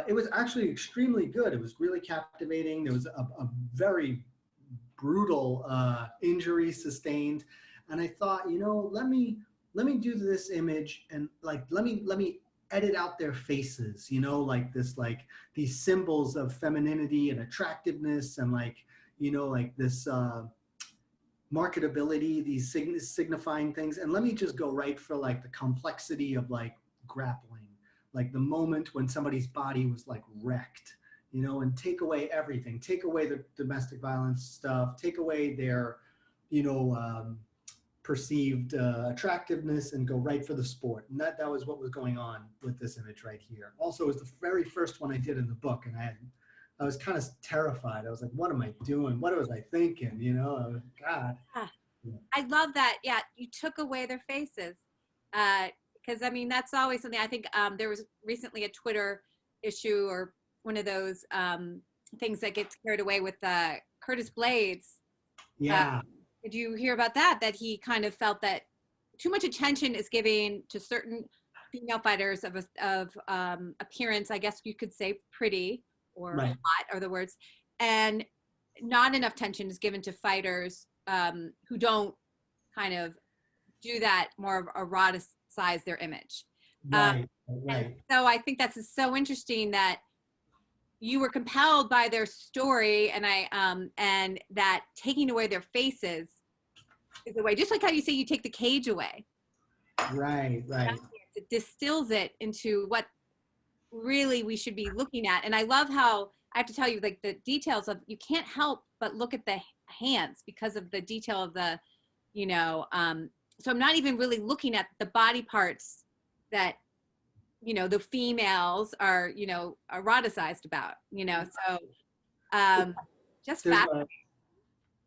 it was actually extremely good. It was really captivating. There was a very brutal injury sustained. And I thought, let me do this image and like, let me edit out their faces, like these symbols of femininity and attractiveness and like this marketability, these signifying things. And let me just go right for like the complexity of like grappling, like the moment when somebody's body was like wrecked, and take away everything, take away the domestic violence stuff, take away their, perceived attractiveness and go right for the sport. And that was what was going on with this image right here. Also, it was the very first one I did in the book, and I was kind of terrified. I was like, what am I doing? What was I thinking? God. I love that. Yeah, you took away their faces. Because, that's always something. I think there was recently a Twitter issue or one of those things that gets carried away with Curtis Blades. Yeah. Did you hear about that? That he kind of felt that too much attention is given to certain female fighters of appearance, I guess you could say pretty or right. hot are the words, and not enough attention is given to fighters who don't kind of do that, more eroticize their image. Right. So I think that's so interesting that you were compelled by their story, and and that taking away their faces is the way. Just like how you say you take the cage away. Right. It distills it into what really we should be looking at. And I love how, I have to tell you, like the details of, you can't help but look at the hands because of the detail of the, so I'm not even really looking at the body parts that the females are, eroticized about, so just fascinating.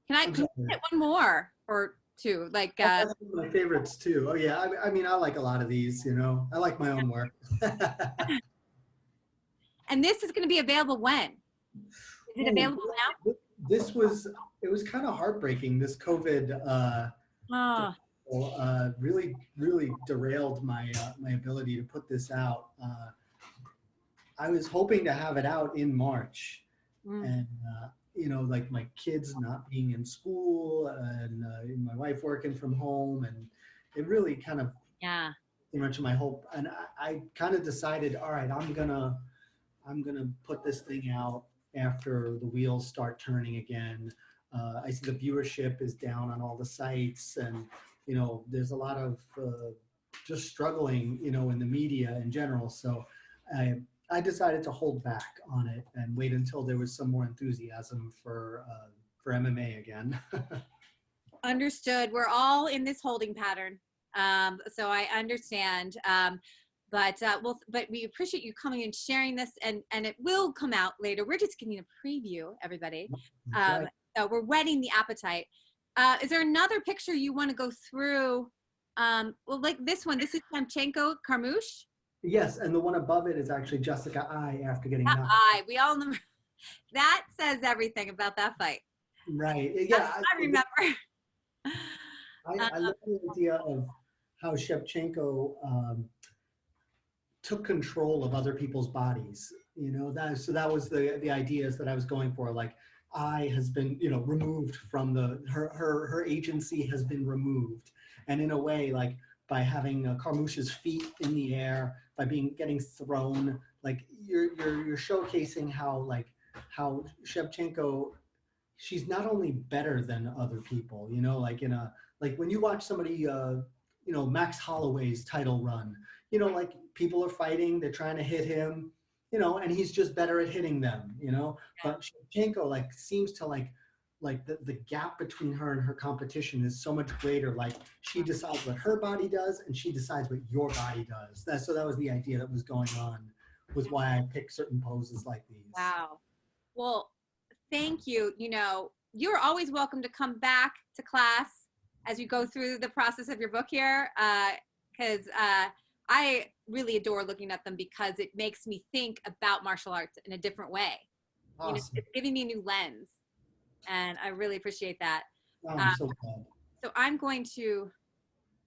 Can I get one more or two? Like, that's one of my favorites too. Oh yeah. I like a lot of these, I like my own work. And this is going to be available when? Is it available now? It was kind of heartbreaking. This COVID, really, really derailed my ability to put this out. I was hoping to have it out in March, and like my kids not being in school and my wife working from home, and it really kind of too much of my hope. And I kind of decided, all right, I'm gonna put this thing out after the wheels start turning again. I see the viewership is down on all the sites, and there's a lot of just struggling, in the media in general. So I decided to hold back on it and wait until there was some more enthusiasm for MMA again. Understood. We're all in this holding pattern. So I understand. But we appreciate you coming and sharing this, and it will come out later. We're just getting a preview, everybody. So we're whetting the appetite. Is there another picture you want to go through? Like this one. This is Timchenko Carmouche. Yes, and the one above it is actually Jessica I after getting knocked. We all know. That says everything about that fight. Right. Yeah. I remember. I love the idea of how Shevchenko took control of other people's bodies. You know, that was the ideas that I was going for. Like, I has been, you know, removed from her agency has been removed, and in a way, like by having Carmouche's feet in the air, by getting thrown, like you're showcasing how Shevchenko, she's not only better than other people, you know, like when you watch somebody, you know, Max Holloway's title run, you know, like people are fighting, they're trying to hit him, you know, and he's just better at hitting them, you know. But Shevchenko like seems to like the gap between her and her competition is so much greater. Like she decides what her body does and she decides what your body does. So that was the idea that was going on, was why I picked certain poses like these. Wow. Well, thank you. You know, you're always welcome to come back to class as you go through the process of your book here, because I really adore looking at them because it makes me think about martial arts in a different way. Awesome. You know, it's giving me a new lens, and I really appreciate that. Oh, I'm so glad. So I'm going to,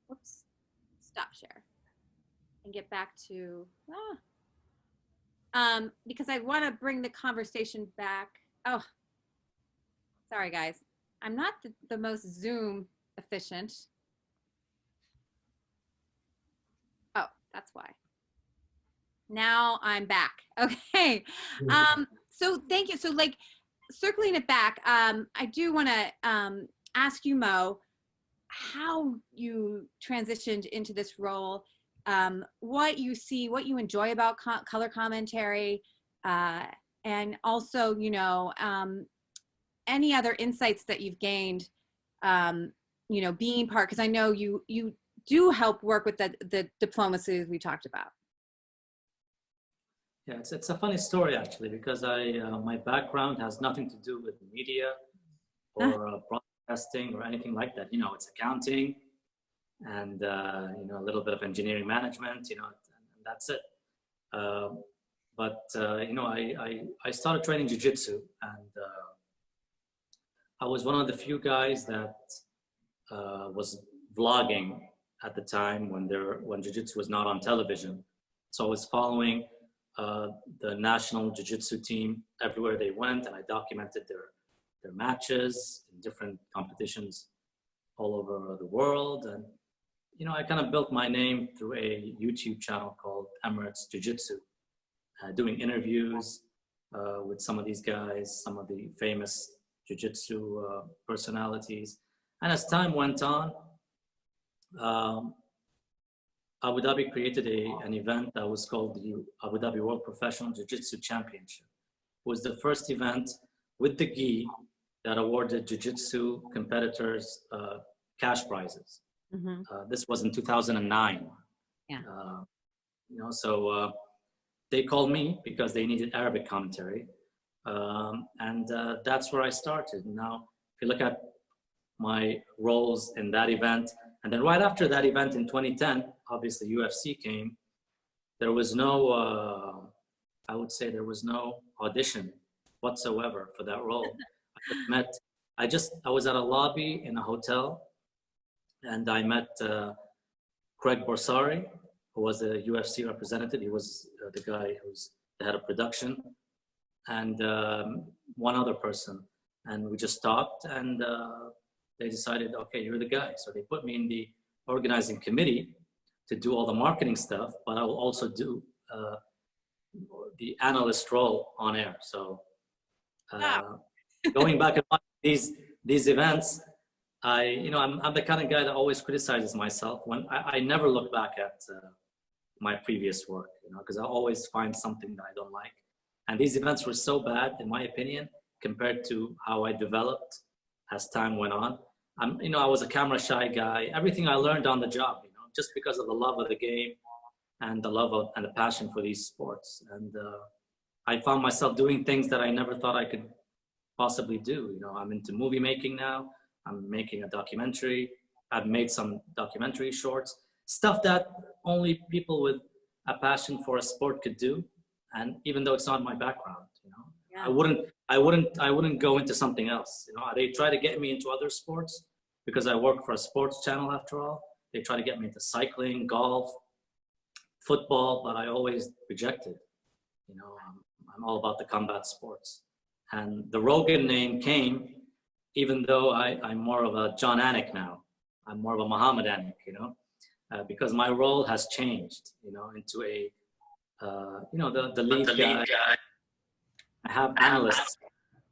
whoops, stop share and get back to, because I want to bring the conversation back. Oh, sorry guys. I'm not the most Zoom efficient. Oh, that's why. Now I'm back. Okay. So thank you. So like circling it back, I do want to ask you, Mo, how you transitioned into this role, what you see, what you enjoy about color commentary, and also, you know, any other insights that you've gained, you know, being part, because I know you do help work with the diplomacy we talked about. Yeah, it's a funny story actually, because my background has nothing to do with media or broadcasting or anything like that. You know, it's accounting and you know, a little bit of engineering management. You know, and that's it. But you know, I started training jiu-jitsu, and I was one of the few guys that was vlogging at the time when jiu-jitsu was not on television. So I was following the national jiu-jitsu team everywhere they went, and I documented their matches in different competitions all over the world. And you know, I kind of built my name through a YouTube channel called Emirates Jiu-Jitsu, doing interviews with some of these guys, some of the famous jiu-jitsu personalities. And as time went on, Abu Dhabi created an event that was called the Abu Dhabi World Professional Jiu-Jitsu Championship. It was the first event with the gi that awarded jiu-jitsu competitors cash prizes. Mm-hmm. This was in 2009. Yeah. You know, so they called me because they needed Arabic commentary. And that's where I started. Now, if you look at my roles in that event, and then right after that event in 2010, obviously UFC came. There was no, I would say there was no audition whatsoever for that role. I was at a lobby in a hotel, and I met Craig Borsari, who was a UFC representative. He was the guy who's the head of production, and one other person. And we just talked, and they decided, okay, you're the guy. So they put me in the organizing committee to do all the marketing stuff, but I will also do the analyst role on air. So going back and watching these events, I'm the kind of guy that always criticizes myself. When I never look back at my previous work, because I always find something that I don't like. And these events were so bad, in my opinion, compared to how I developed as time went on. I was a camera shy guy. Everything I learned on the job, just because of the love of the game and the love of and the passion for these sports. And I found myself doing things that I never thought I could possibly do. I'm into movie making now. I'm making a documentary. I've made some documentary shorts, stuff that only people with a passion for a sport could do. And even though it's not my background, Yeah. I wouldn't go into something else. You know, they try to get me into other sports because I work for a sports channel after all. They try to get me into cycling, golf, football, but I always rejected. You know, I'm all about the combat sports. And the Rogan name came, even though I'm more of a John Anik now. I'm more of a Muhammad Anik, you know, because my role has changed, you know, into a, you know, the lead guy. I have analysts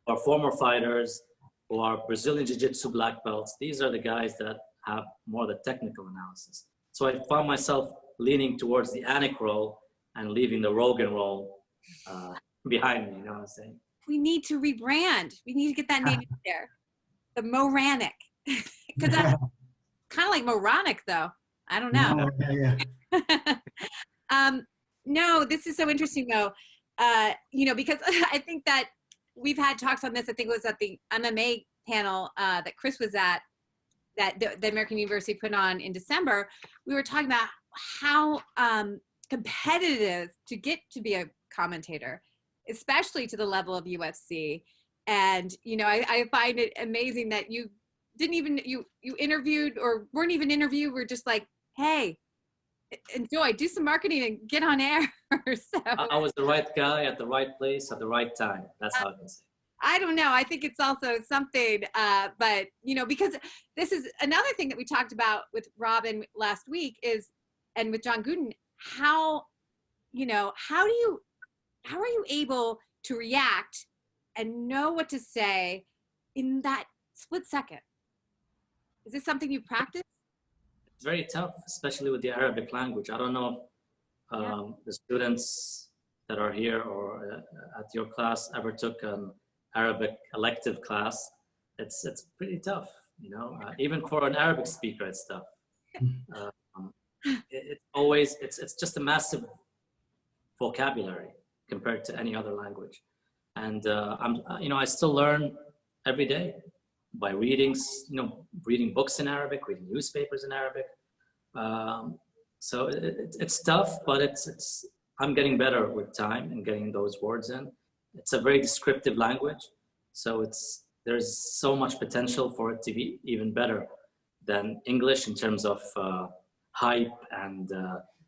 or former fighters who are Brazilian Jiu-Jitsu black belts. These are the guys that have more of the technical analysis. So I found myself leaning towards the Anik role and leaving the Rogan role behind me, you know what I'm saying? We need to rebrand. We need to get that name in there. The Moranic. Because that's kind of like moronic, though. I don't know. No, this is so interesting, though. You know, because I think that we've had talks on this. I think it was at the MMA panel that Chris was at, that the American University put on in December. We were talking about how competitive to get to be a commentator, especially to the level of UFC. And, you know, I find it amazing that you didn't even, you interviewed or weren't even interviewed. We're just like, hey, enjoy, do some marketing and get on air. So I was the right guy at the right place at the right time. That's how I can say. I don't know. I think it's also something, but, you know, because this is another thing that we talked about with Robin last week is, and with John Gooden, how, you know, how are you able to react and know what to say in that split second? Is this something you practice? It's very tough, especially with the Arabic language. I don't know if the students that are here or at your class ever took an Arabic elective class. It's pretty tough, you know. Even for an Arabic speaker, it's tough. It's just a massive vocabulary compared to any other language, and I still learn every day by reading books in Arabic, reading newspapers in Arabic. So it's tough, but I'm getting better with time and getting those words in. It's a very descriptive language, so there's so much potential for it to be even better than English in terms of hype and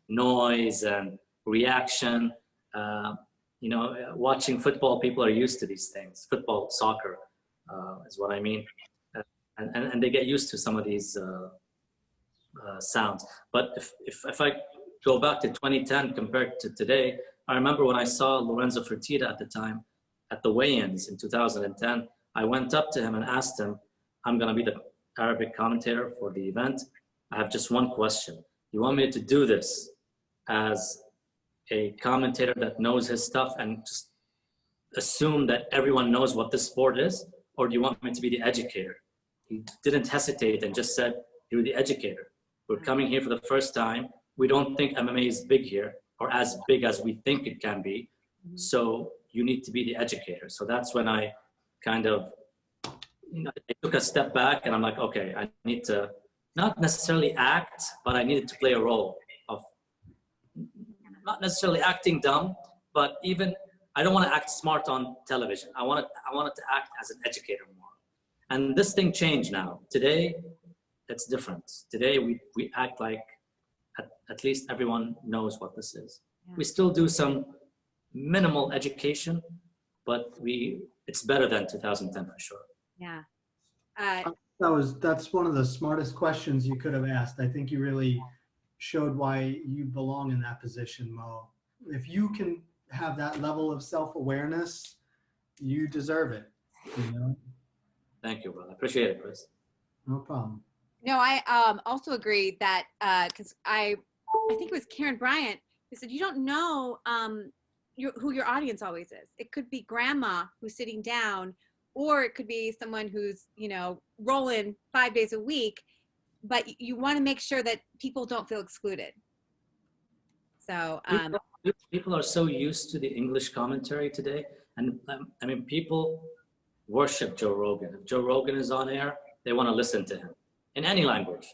noise and reaction. Watching football, people are used to these things. Football, soccer is what I mean. And they get used to some of these sounds. But if I go back to 2010 compared to today, I remember when I saw Lorenzo Fertitta at the time at the weigh-ins in 2010, I went up to him and asked him, I'm going to be the Arabic commentator for the event. I have just one question. You want me to do this as a commentator that knows his stuff and just assume that everyone knows what this sport is? Or do you want me to be the educator? He didn't hesitate and just said, you're the educator. We're coming here for the first time. We don't think MMA is big here or as big as we think it can be. So you need to be the educator. So that's when I kind of, I took a step back and I'm like, okay, I need to not necessarily act, but I needed to play a role of not necessarily acting dumb, but even I don't want to act smart on television. I wanted to act as an educator more. And this thing changed now. Today, it's different. Today, we act like at least everyone knows what this is. Yeah. We still do some minimal education, but it's better than 2010 for sure. Yeah. That's one of the smartest questions you could have asked. I think you really showed why you belong in that position, Mo. If you can have that level of self-awareness, you deserve it. You know? Thank you, brother. I appreciate it, Chris. No problem. No, I also agree that because I think it was Karen Bryant who said you don't know who your audience always is. It could be grandma who's sitting down, or it could be someone who's rolling 5 days a week. But you want to make sure that people don't feel excluded. So people are so used to the English commentary today, and I mean, people worship Joe Rogan. If Joe Rogan is on air, they want to listen to him in any language,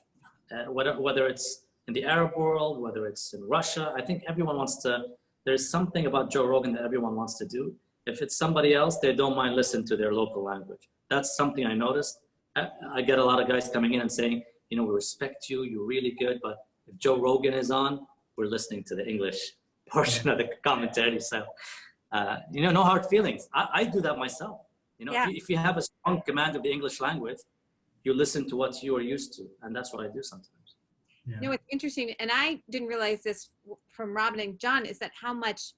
whether it's in the Arab world, whether it's in Russia. I think everyone wants to. There's something about Joe Rogan that everyone wants to do. If it's somebody else, they don't mind listening to their local language. That's something I noticed. I get a lot of guys coming in and saying, you know, we respect you, you're really good, but if Joe Rogan is on, we're listening to the English portion of the commentary. So, you know, no hard feelings. I do that myself. You know, if you have a strong command of the English language, you listen to what you are used to. And that's what I do sometimes. You know, what's interesting, and I didn't realize this from Robin and John, is that how much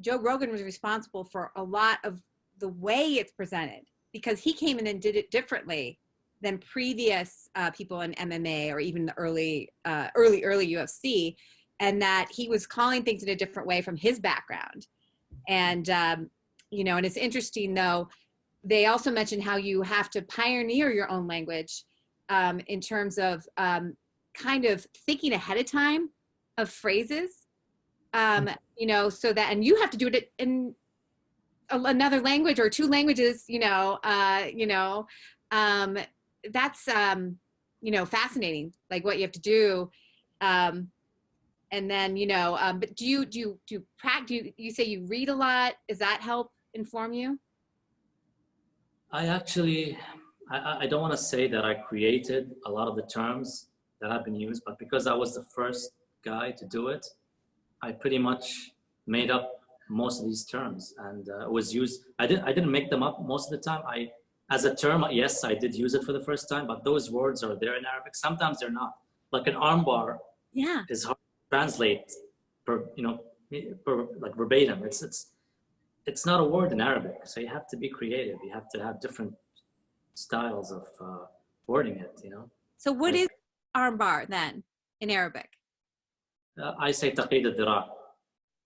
Joe Rogan was responsible for a lot of the way it's presented, because he came in and did it differently than previous people in MMA or even the early UFC, and that he was calling things in a different way from his background. And, you know, and it's interesting though, they also mentioned how you have to pioneer your own language in terms of kind of thinking ahead of time of phrases, you know, so that, and you have to do it in another language or two languages, you know, that's, you know, fascinating, like what you have to do. And then, you know, but do you practice, you say you read a lot, does that help inform you? I actually, I don't want to say that I created a lot of the terms that have been used, but because I was the first guy to do it, I pretty much made up most of these terms, and it was used. I didn't make them up most of the time. As a term, yes, I did use it for the first time, but those words are there in Arabic. Sometimes they're not. Like an armbar, is hard to translate like verbatim. It's not a word in Arabic, so you have to be creative. You have to have different styles of wording it. You know. So what is armbar then in Arabic? I say taqid al-dira.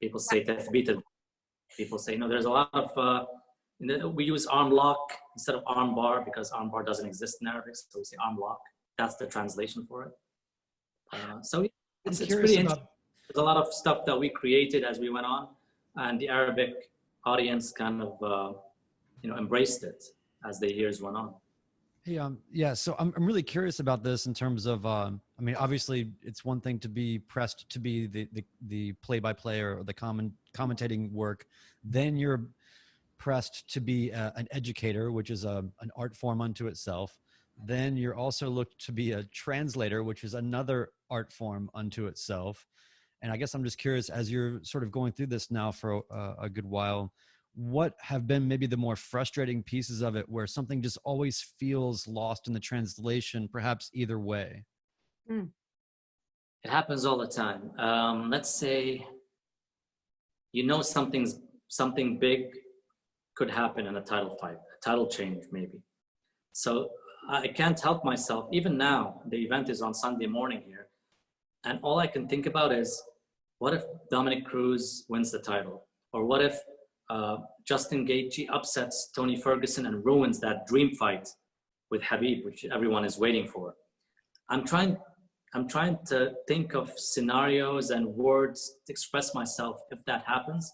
People say tathbit al. People say, no, there's a lot of, we use arm lock instead of arm bar because arm bar doesn't exist in Arabic. So we say arm lock. That's the translation for it. So it's pretty interesting. There's a lot of stuff that we created as we went on, and the Arabic audience kind of, you know, embraced it as the years went on. Hey, yeah, so I'm really curious about this in terms of, I mean, obviously it's one thing to be pressed to be the play-by-play or the commentating work. Then you're pressed to be an educator, which is an art form unto itself. Then you're also looked to be a translator, which is another art form unto itself. And I guess I'm just curious, as you're sort of going through this now for a good while, what have been maybe the more frustrating pieces of it where something just always feels lost in the translation, perhaps either way? It happens all the time. Let's say, you know, something big could happen in a title fight, a title change maybe. So I can't help myself. Even now, the event is on Sunday morning here. And all I can think about is, what if Dominic Cruz wins the title? Or what if Justin Gaethje upsets Tony Ferguson and ruins that dream fight with Khabib, which everyone is waiting for? I'm trying to think of scenarios and words to express myself if that happens.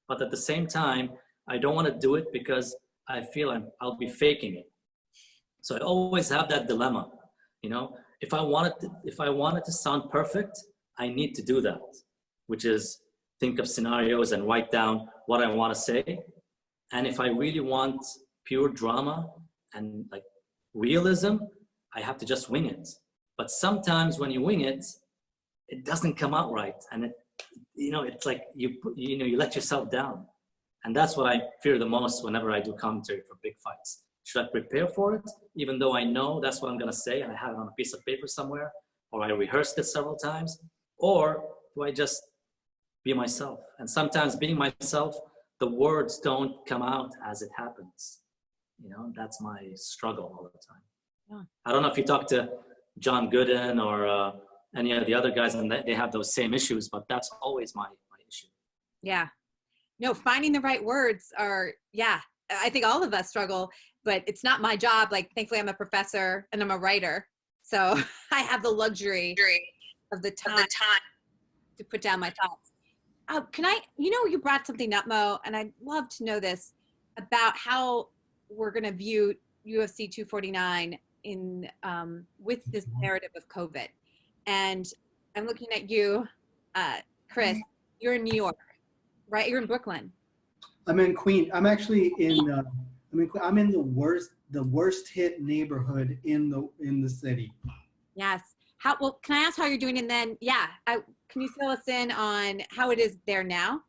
But at the same time, I don't want to do it because I feel I'll be faking it. So I always have that dilemma, you know. If I want it to sound perfect, I need to do that, which is think of scenarios and write down what I want to say. And if I really want pure drama and like realism, I have to just wing it. But sometimes when you wing it, it doesn't come out right. And it, you know, it's like you let yourself down. And that's what I fear the most whenever I do commentary for big fights. Should I prepare for it, even though I know that's what I'm going to say and I have it on a piece of paper somewhere, or I rehearsed it several times? Or do I just be myself? And sometimes being myself, the words don't come out as it happens. You know, that's my struggle all the time. Yeah. I don't know if you talk to John Gooden or any of the other guys and they have those same issues, but that's always my issue. Yeah. No, finding the right words are, yeah, I think all of us struggle, but it's not my job. Like, thankfully I'm a professor and I'm a writer. So I have the luxury of the time to put down my thoughts. Can I, you know, you brought something up, Mo, and I'd love to know this about how we're going to view UFC 249 in with this narrative of COVID. And I'm looking at you, Chris, you're in New York, right? You're in Brooklyn. I'm in Queen. I'm actually in. I'm in the worst hit neighborhood in the city. Yes. How well? Can I ask how you're doing? And then, yeah, can you fill us in on how it is there now?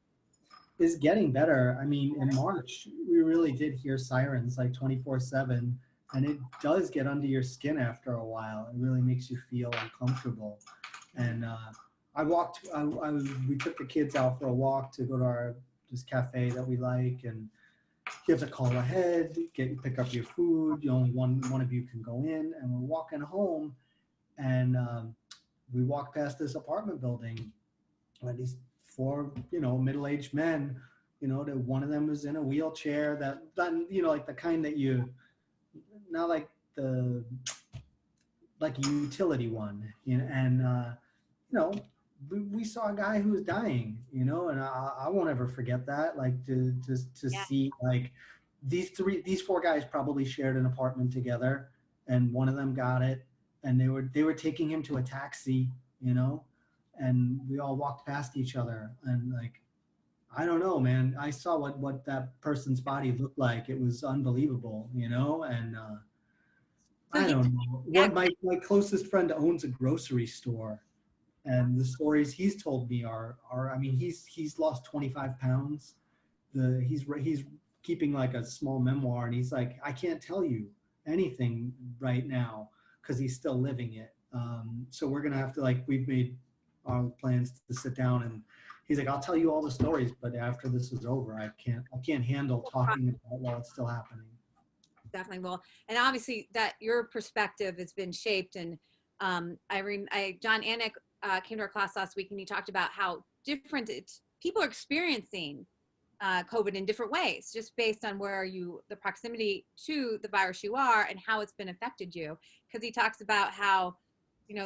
Is getting better. I mean, in March, we really did hear sirens like 24/7, and it does get under your skin after a while. It really makes you feel uncomfortable. And we took the kids out for a walk to go to this cafe that we like, and you have to call ahead, pick up your food. Only one of you can go in, and we're walking home, and we walked past this apartment building, and these four, middle-aged men, that one of them was in a wheelchair, that like the kind that not like a utility one, and we saw a guy who was dying, and I won't ever forget that. Like to see like these four guys probably shared an apartment together, and one of them got it, and they were taking him to a taxi, and we all walked past each other, and like, I don't know, man. I saw what that person's body looked like. It was unbelievable, and I don't know. What my closest friend owns a grocery store, and the stories he's told me are I mean, he's lost 25 pounds. He's keeping like a small memoir, and he's like, I can't tell you anything right now because he's still living it. So we're gonna have to, we've made our plans to sit down, and he's like, I'll tell you all the stories, but after this is over, I can't handle talking about it while it's still happening. Definitely will. And obviously that your perspective has been shaped. And John Anik came to our class last week, and he talked about how different people are experiencing COVID in different ways, just based on the proximity to the virus you are and how it's been affected you. Because he talks about how,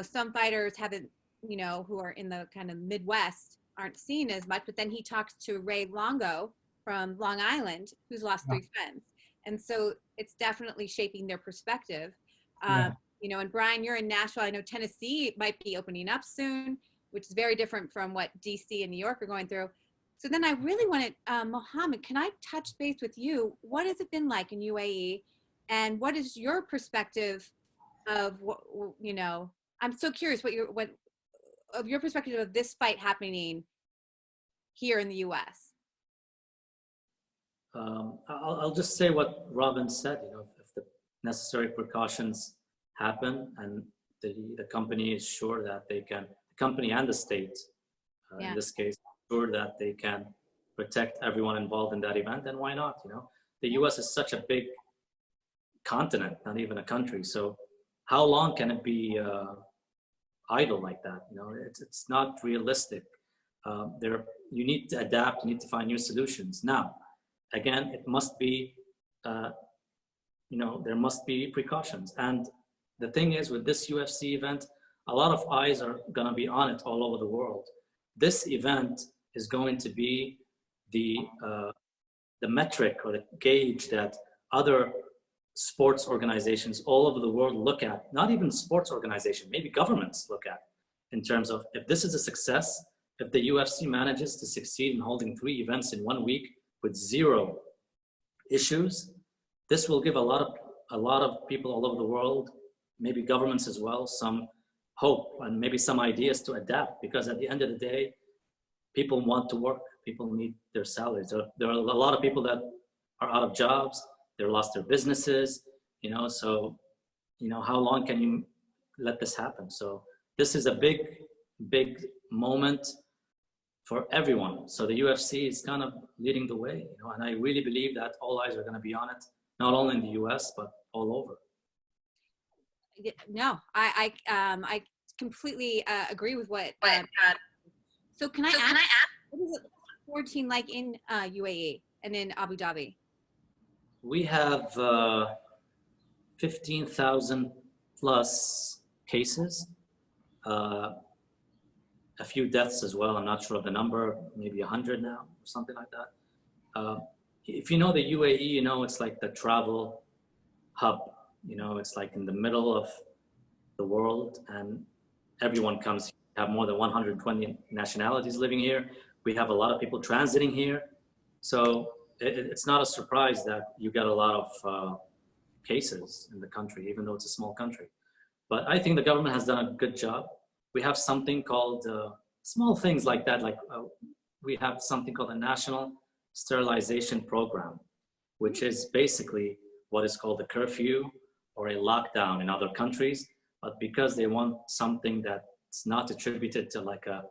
some fighters haven't, who are in the kind of Midwest aren't seen as much, but then he talks to Ray Longo from Long Island, who's lost 3 friends. And so it's definitely shaping their perspective. And Brian, you're in Nashville. I know Tennessee might be opening up soon, which is very different from what DC and New York are going through. So then I really wanted, Mohammed, can I touch base with you? What has it been like in UAE? And what is your perspective of I'm so curious of your perspective of this fight happening here in the US. I'll just say what Robin said. If the necessary precautions happen, and the company is sure that they can, the company and the state, in this case, sure that they can protect everyone involved in that event, then why not? The US is such a big continent, not even a country. So how long can it be idle like that? It's not realistic. You need to adapt, you need to find new solutions. Now, again, it must be, there must be precautions. And the thing is, with this UFC event, a lot of eyes are going to be on it all over the world. This event is going to be the metric or the gauge that other sports organizations all over the world look at. Not even sports organizations, maybe governments look at, in terms of, if this is a success, if the UFC manages to succeed in holding 3 events in 1 week with 0 issues, this will give a lot of people all over the world, maybe governments as well, some hope and maybe some ideas to adapt, because at the end of the day, people want to work, people need their salaries. There are a lot of people that are out of jobs, they lost their businesses, so, how long can you let this happen? So this is a big moment for everyone. So the UFC is kind of leading the way, and I really believe that all eyes are going to be on it, not only in the US, but all over. No, I completely agree with what. So can I ask, what is it quarantine like in UAE and in Abu Dhabi? We have 15,000 plus cases, a few deaths as well. I'm not sure of the number, maybe 100 now or something like that. If you know the UAE, it's like the travel hub. It's like in the middle of the world, and everyone comes. We have more than 120 nationalities living here. We have a lot of people transiting here. So it's not a surprise that you get a lot of cases in the country, even though it's a small country. But I think the government has done a good job. We have something called small things like that. Like we have something called a National Sterilization Program, which is basically what is called a curfew or a lockdown in other countries. But because they want something that's not attributed to like a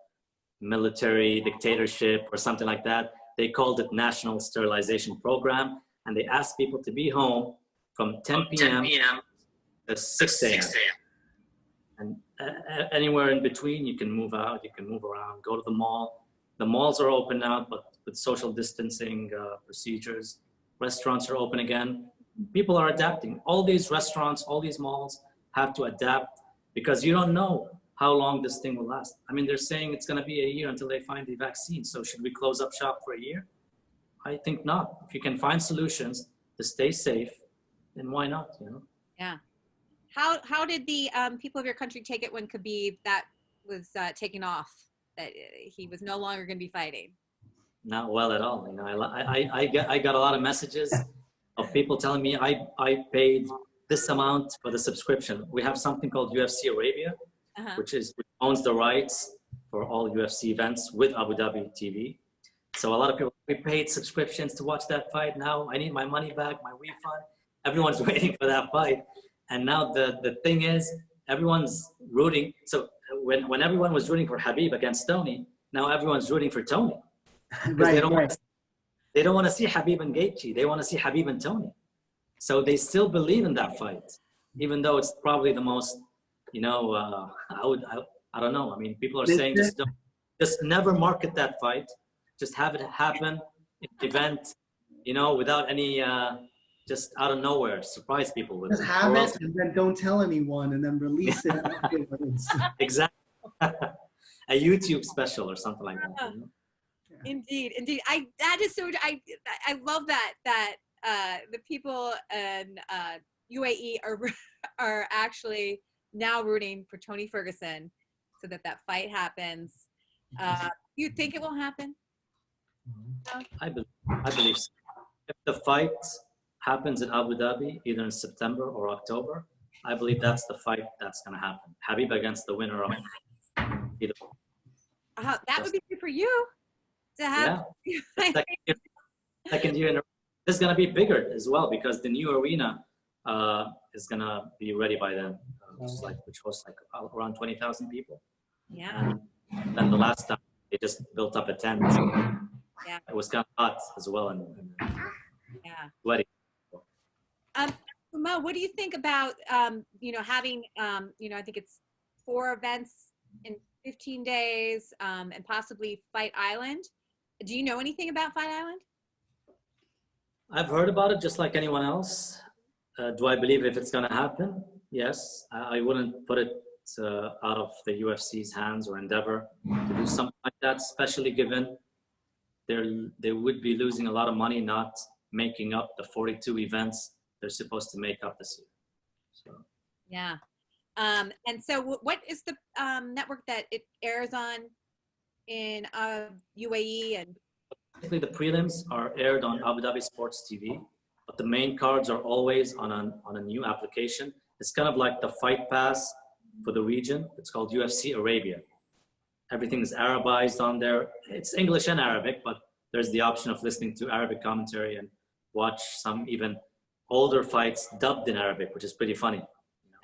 military dictatorship or something like that, they called it National Sterilization Program. And they asked people to be home from 10 p.m. to 6 a.m. And anywhere in between, you can move out, you can move around, go to the mall. The malls are open now, but with social distancing procedures. Restaurants are open again. People are adapting. All these restaurants, all these malls have to adapt because you don't know how long this thing will last. I mean, they're saying it's going to be a year until they find the vaccine. So should we close up shop for a year? I think not. If you can find solutions to stay safe, then why not, you know? Yeah. How did the people of your country take it when Khabib that was taken off, that he was no longer going to be fighting? Not well at all. You know, I got a lot of messages of people telling me I paid this amount for the subscription. We have something called UFC Arabia, which owns the rights for all UFC events with Abu Dhabi TV. So a lot of people, we paid subscriptions to watch that fight. Now I need my money back, my refund. Everyone's waiting for that fight. And now the thing is, everyone's rooting. So when everyone was rooting for Khabib against Tony, now everyone's rooting for Tony. Right, they don't want to see Khabib and Gaethje. They want to see Khabib and Tony. So they still believe in that fight, even though it's probably the most, you know, I don't know. I mean, people are saying just never market that fight. Just have it happen in the event, you know, without any, just out of nowhere, surprise people with it. Just have it and then don't tell anyone and then release it afterwards. Exactly. A YouTube special or something like that. You know? Indeed. That is so. I love that the people in UAE are actually now rooting for Tony Ferguson, so that fight happens. You think it will happen? I believe so. If the fight happens in Abu Dhabi, either in September or October, I believe that's the fight that's going to happen. Khabib against the winner of either. That would be good for you to have. Yeah. Second year in a row. This is going to be bigger as well because the new arena is going to be ready by then, which hosts like around 20,000 people. Yeah. And then the last time they just built up a tent. Yeah. It was kind of hot as well and sweaty. Mo, what do you think about you know, having you know, I think it's 4 events in 15 days and possibly Fight Island? Do you know anything about Fight Island? I've heard about it just like anyone else. Do I believe if it's going to happen? Yes. I wouldn't put it out of the UFC's hands or endeavor to do something like that, especially given they would be losing a lot of money not making up the 42 events they're supposed to make up this year. So. Yeah. And so what is the network that it airs on in UAE? And basically the prelims are aired on Abu Dhabi Sports TV, but the main cards are always on a new application. It's kind of like the Fight Pass for the region. It's called UFC Arabia. Everything is Arabized on there. It's English and Arabic, but there's the option of listening to Arabic commentary and watch some even older fights dubbed in Arabic, which is pretty funny.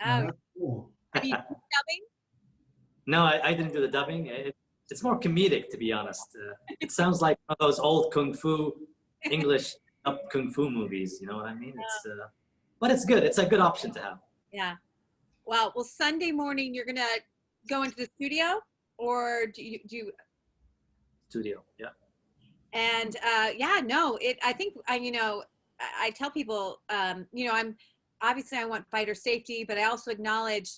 oh, Cool. have you done dubbing? No, I didn't do the dubbing. It's more comedic, to be honest. It sounds like one of those old kung fu, English kung fu movies. You know what I mean? It's, but it's good. It's a good option to have. Yeah. Well, Sunday morning you're gonna go into the studio, or do you? Studio, yeah. And I think you know, I tell people, you know, I want fighter safety, but I also acknowledge,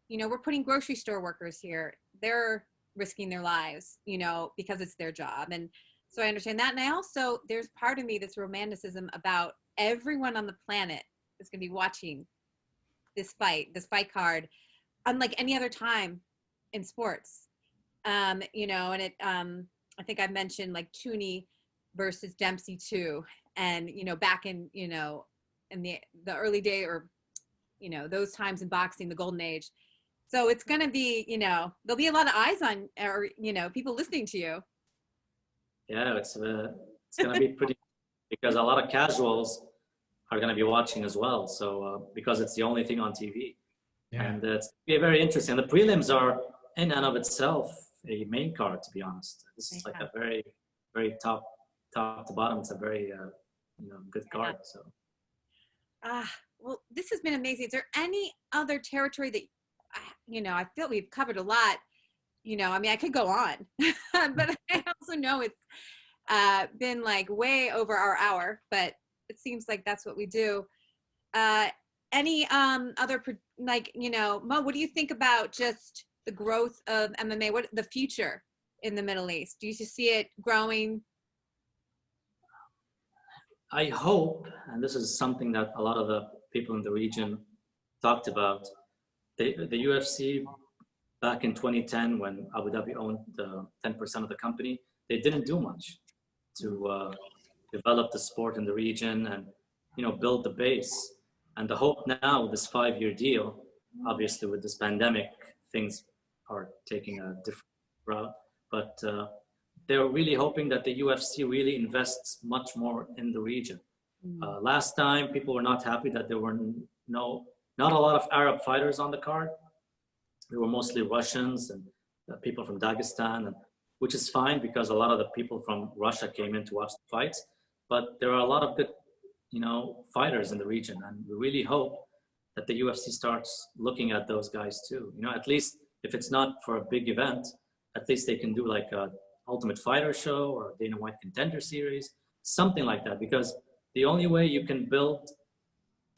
you know, we're putting grocery store workers here. They're risking their lives, you know, because it's their job. And so I understand that. And I also, there's part of me that's romanticism about everyone on the planet is going to be watching this fight card, unlike any other time in sports. You know, and I think I mentioned like Tooney versus Dempsey 2. and, you know, back in, you know, in the early day, or, you know, those times in boxing, the golden age. So it's going to be, you know, there'll be a lot of eyes on, or, you know, people listening to you. Yeah, it's going to be pretty, because a lot of casuals are going to be watching as well. So because it's the only thing on TV. Yeah. And it's very interesting. The prelims are in and of itself a main card, to be honest. This is like a very, very top to bottom. It's a very, you know, good card. So. Well, this has been amazing. Is there any other territory that, you know, I feel we've covered a lot, you know, I mean, I could go on, but I also know it's been like way over our hour, but it seems like that's what we do. Any other, like, you know, Mo, what do you think about just the growth of MMA? What the future in the Middle East? Do you see it growing? I hope, and this is something that a lot of the people in the region talked about, the UFC back in 2010, when Abu Dhabi owned 10% of the company, they didn't do much to develop the sport in the region and, you know, build the base. And the hope now with this 5-year deal, obviously with this pandemic, things are taking a different route, but they're really hoping that the UFC really invests much more in the region. Last time, people were not happy that there were not a lot of Arab fighters on the card. There were mostly Russians and people from Dagestan, which is fine because a lot of the people from Russia came in to watch the fights. But there are a lot of good, you know, fighters in the region, and we really hope that the UFC starts looking at those guys too. You know, at least if it's not for a big event, at least they can do like a Ultimate Fighter show or Dana White Contender Series, something like that, because the only way you can build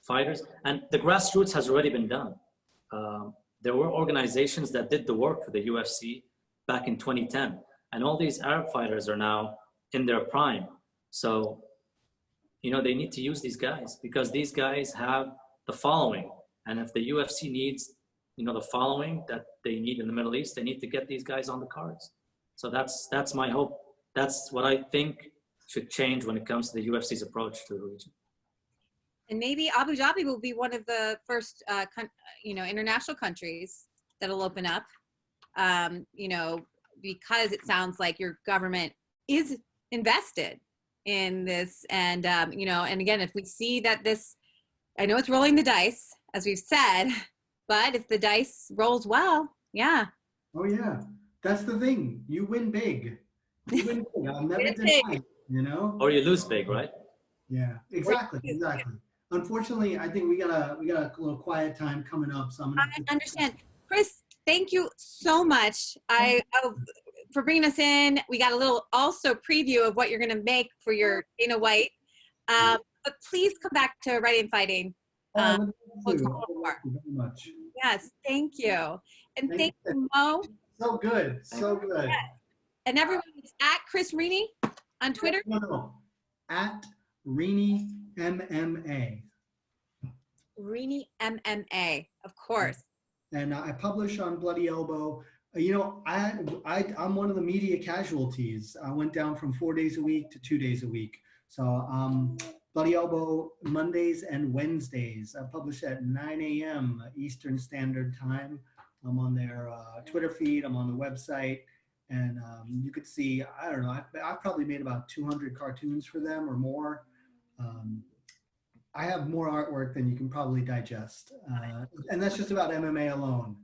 fighters, and the grassroots has already been done. There were organizations that did the work for the UFC back in 2010, and all these Arab fighters are now in their prime. So, you know, they need to use these guys because these guys have the following. And if the UFC needs, you know, the following that they need in the Middle East, they need to get these guys on the cards. So that's my hope. That's what I think should change when it comes to the UFC's approach to the region. And maybe Abu Dhabi will be one of the first, you know, international countries that'll open up, you know, because it sounds like your government is invested in this. And, you know, and again, if we see that this, I know it's rolling the dice, as we've said, but if the dice rolls well, yeah. Oh, yeah. That's the thing. You win big. You win big. I'll never deny, you know? Or you lose big, right? Yeah, exactly. Exactly. Unfortunately, I think we got a little quiet time coming up. So I understand. Chris, thank you so much. For bringing us in. We got a little also preview of what you're going to make for your Dana White. But please come back to Writing Fighting. Thank you very much. Yes, thank you. And thank you, Mo. So good. So good. Yeah. And everyone, it's at Chris Rini on Twitter. No. At Rini MMA. Rini MMA, of course. And I publish on Bloody Elbow. You know, I'm one of the media casualties. I went down from 4 days a week to 2 days a week. So Bloody Elbow Mondays and Wednesdays. I publish at 9 a.m. Eastern Standard Time. I'm on their Twitter feed. I'm on the website. And you could see, I don't know, I've probably made about 200 cartoons for them or more. I have more artwork than you can probably digest. And that's just about MMA alone.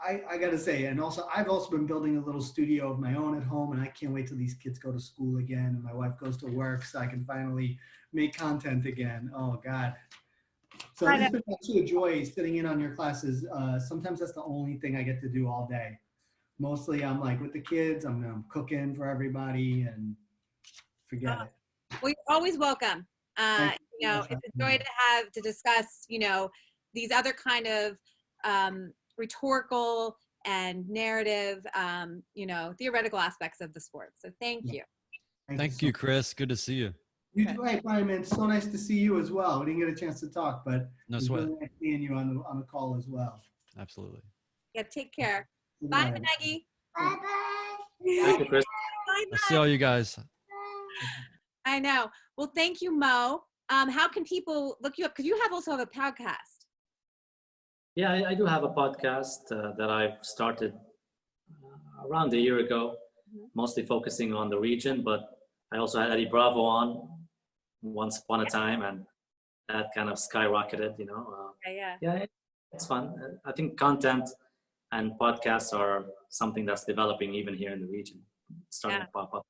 I got to say, and also I've also been building a little studio of my own at home, and I can't wait till these kids go to school again and my wife goes to work so I can finally make content again. Oh, God. So it's been actually a joy sitting in on your classes. Sometimes that's the only thing I get to do all day. Mostly I'm like with the kids, I'm cooking for everybody and forget it. Well, you're always welcome. You know, it's a joy to discuss, you know, these other kind of rhetorical and narrative, you know, theoretical aspects of the sport. So thank you. Thank you, Chris. Good to see you. You too. Hey, Brian, man, it's so nice to see you as well. We didn't get a chance to talk, but no sweat. Really nice seeing you on the call as well. Absolutely. Yeah, take care. Bye, Maggie. Bye-bye. Thank you, Chris. Bye-bye. I'll see all you guys. I know. Well, thank you, Mo. How can people look you up? Because you also have a podcast. Yeah, I do have a podcast that I've started around a year ago, mostly focusing on the region, but I also had Eddie Bravo on once upon a time, and that kind of skyrocketed, you know. Yeah, it's fun. I think content and podcasts are something that's developing even here in the region. It's starting to pop up.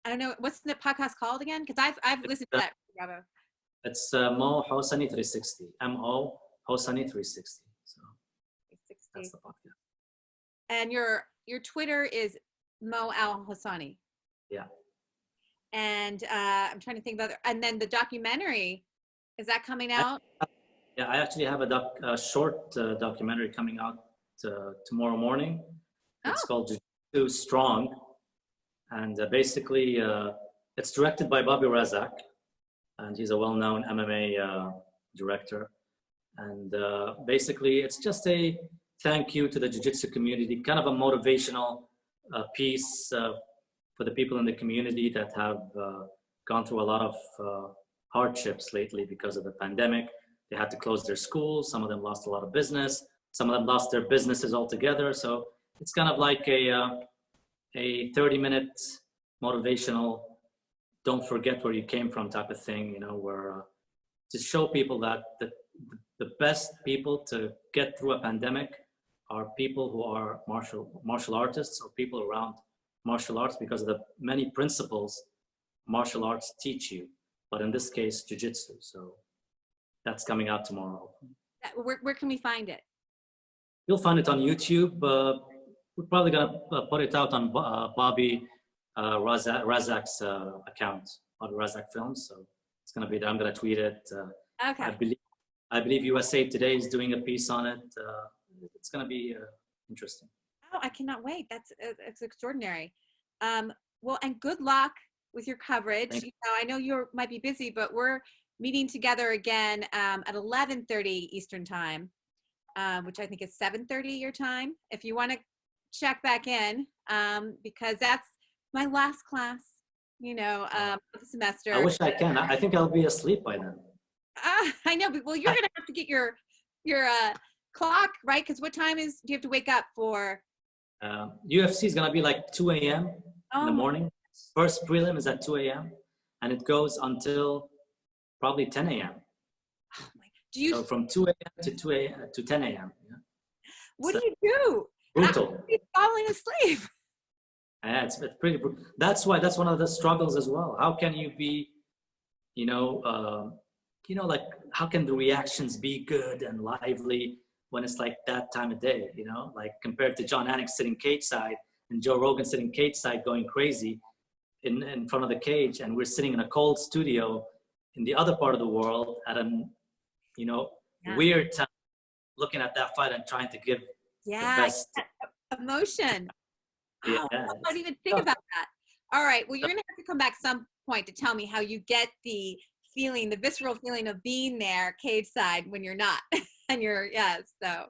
I don't know. What's the podcast called again? Because I've listened to that. Bravo. It's Mohsani 360. Mo Hosani 360. So 360. that's the podcast. And your Twitter is Mo Al Hosani. Yeah. And I'm trying to think about it. And then the documentary, is that coming out? Yeah, I actually have a short documentary coming out tomorrow morning. It's called Jiu-Jitsu Strong. And basically, it's directed by Bobby Razak. And he's a well-known MMA director. And basically, it's just a thank you to the jiu-jitsu community, kind of a motivational piece for the people in the community that have gone through a lot of hardships lately because of the pandemic. They had to close their schools. Some of them lost a lot of business. Some of them lost their businesses altogether. So it's kind of like a 30-minute motivational, don't forget where you came from type of thing, you know, where to show people that the best people to get through a pandemic are people who are martial artists or people around martial arts, because of the many principles martial arts teach you, but in this case, jiu-jitsu. So that's coming out tomorrow. Where can we find it? You'll find it on YouTube. We're probably gonna put it out on Bobby Razak's account, Bobby Razak Films. So it's gonna be there. I'm gonna tweet it. Okay. I believe USA Today is doing a piece on it. It's gonna be interesting. Oh, I cannot wait. It's extraordinary. Well, and good luck with your coverage. You know, I know you might be busy, but we're meeting together again at 11:30 Eastern time, which I think is 7:30 your time. If you want to check back in, because that's my last class, you know, of the semester. I wish I can. I think I'll be asleep by then. I know, but well, you're gonna have to get your clock right, because what time do you have to wake up for? UFC is gonna be like 2 a.m. in the morning. First prelim is at 2 a.m. and it goes until probably 10 a.m. Oh my! Do you? So from 2 a.m. to 2 a.m. to 10 a.m. Yeah. What do you do? Brutal. I'm falling asleep. Yeah, it's pretty brutal. That's one of the struggles as well. How can you be, like how can the reactions be good and lively when it's like that time of day, like compared to John Anik sitting cage side and Joe Rogan sitting cage side going crazy in front of the cage, and we're sitting in a cold studio in the other part of the world at weird time, looking at that fight and trying to give the best emotion. Yeah, I don't even think about that. All right, well, you're gonna have to come back some point to tell me how you get the feeling, the visceral feeling of being there cage side when you're not. And so.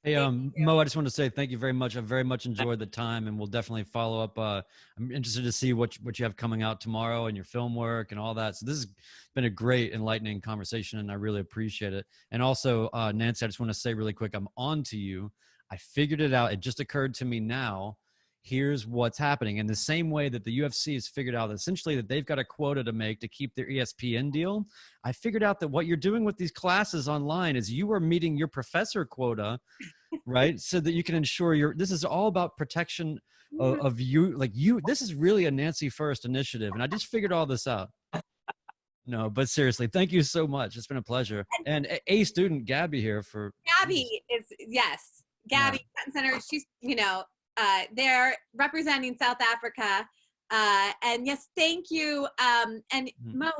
Hey, Mo, I just want to say thank you very much. I very much enjoyed the time, and we'll definitely follow up. I'm interested to see what you have coming out tomorrow and your film work and all that. So this has been a great, enlightening conversation, and I really appreciate it. And also, Nancy, I just want to say really quick, I'm on to you. I figured it out. It just occurred to me now. Here's what's happening. In the same way that the UFC has figured out essentially that they've got a quota to make to keep their ESPN deal, I figured out that what you're doing with these classes online is you are meeting your professor quota, right? So that you can ensure this is all about protection of you. Like this is really a Nancy First initiative. And I just figured all this out. No, but seriously, thank you so much. It's been a pleasure. And a student, Gabby here for. Gabby is, yes. Gabby, Center, she's, they're representing South Africa. And yes, thank you. And Mo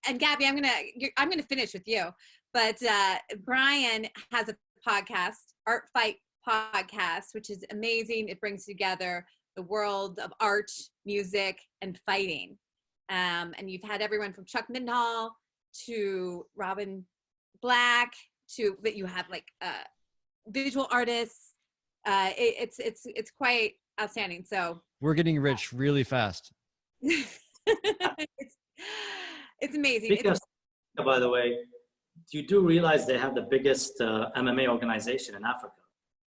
and Gabby, I'm gonna finish with you. But Brian has a podcast, Art Fight Podcast, which is amazing. It brings together the world of art, music, and fighting. And you've had everyone from Chuck Mindenhall to Robin Black that you have like visual artists. It's quite outstanding. So we're getting rich really fast. it's amazing. Because, by the way, you do realize they have the biggest MMA organization in Africa,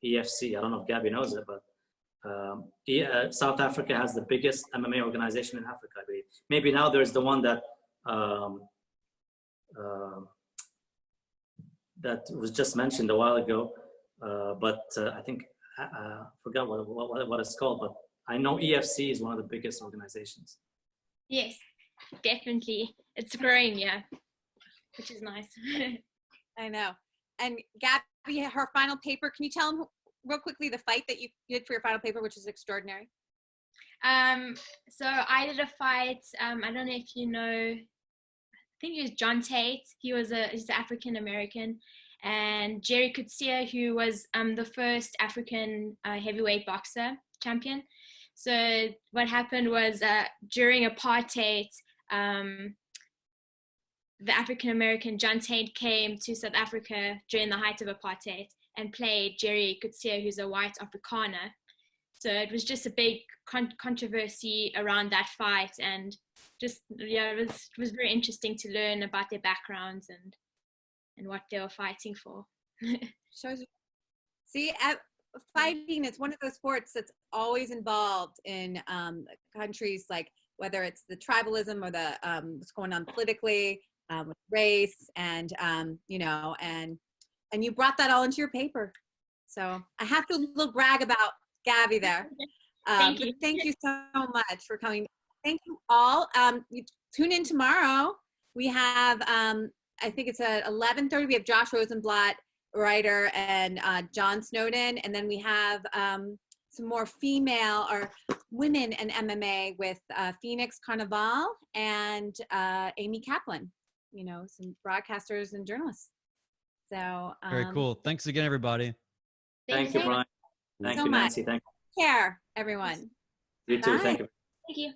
EFC. I don't know if Gabby knows it, but South Africa has the biggest MMA organization in Africa, I believe. Maybe now there's the one that that was just mentioned a while ago, but I think I forgot what it's called. But I know EFC is one of the biggest organizations. Yes, definitely. It's growing, yeah, which is nice. I know. And Gabby, her final paper, can you tell them real quickly the fight that you did for your final paper, which is extraordinary? So I did a fight, I don't know if you know, I think it was John Tate. He's African American, and Jerry Coetzee, who was the first African heavyweight boxer champion. So what happened was during apartheid, the African American John Tate came to South Africa during the height of apartheid and played Jerry Coetzee, who's a white Afrikaner. So it was just a big controversy around that fight, and just, yeah, it was very interesting to learn about their backgrounds and what they were fighting for. Shows you. See, fighting, it's one of those sports that's always involved in countries, like whether it's the tribalism or the what's going on politically with race, and you know, and you brought that all into your paper. So I have to little brag about Gabby there. Thank you. Thank you so much for coming. Thank you all. You tune in tomorrow. We have, I think it's at 11:30. We have Josh Rosenblatt, writer, and John Snowden. And then we have some more female or women in MMA with Phoenix Carnival and Amy Kaplan, you know, some broadcasters and journalists. So Very cool. Thanks again, everybody. Thank you, Brian. Thank you, Nancy. Thank you. Take care, everyone. You too. Bye. Thank you. Thank you.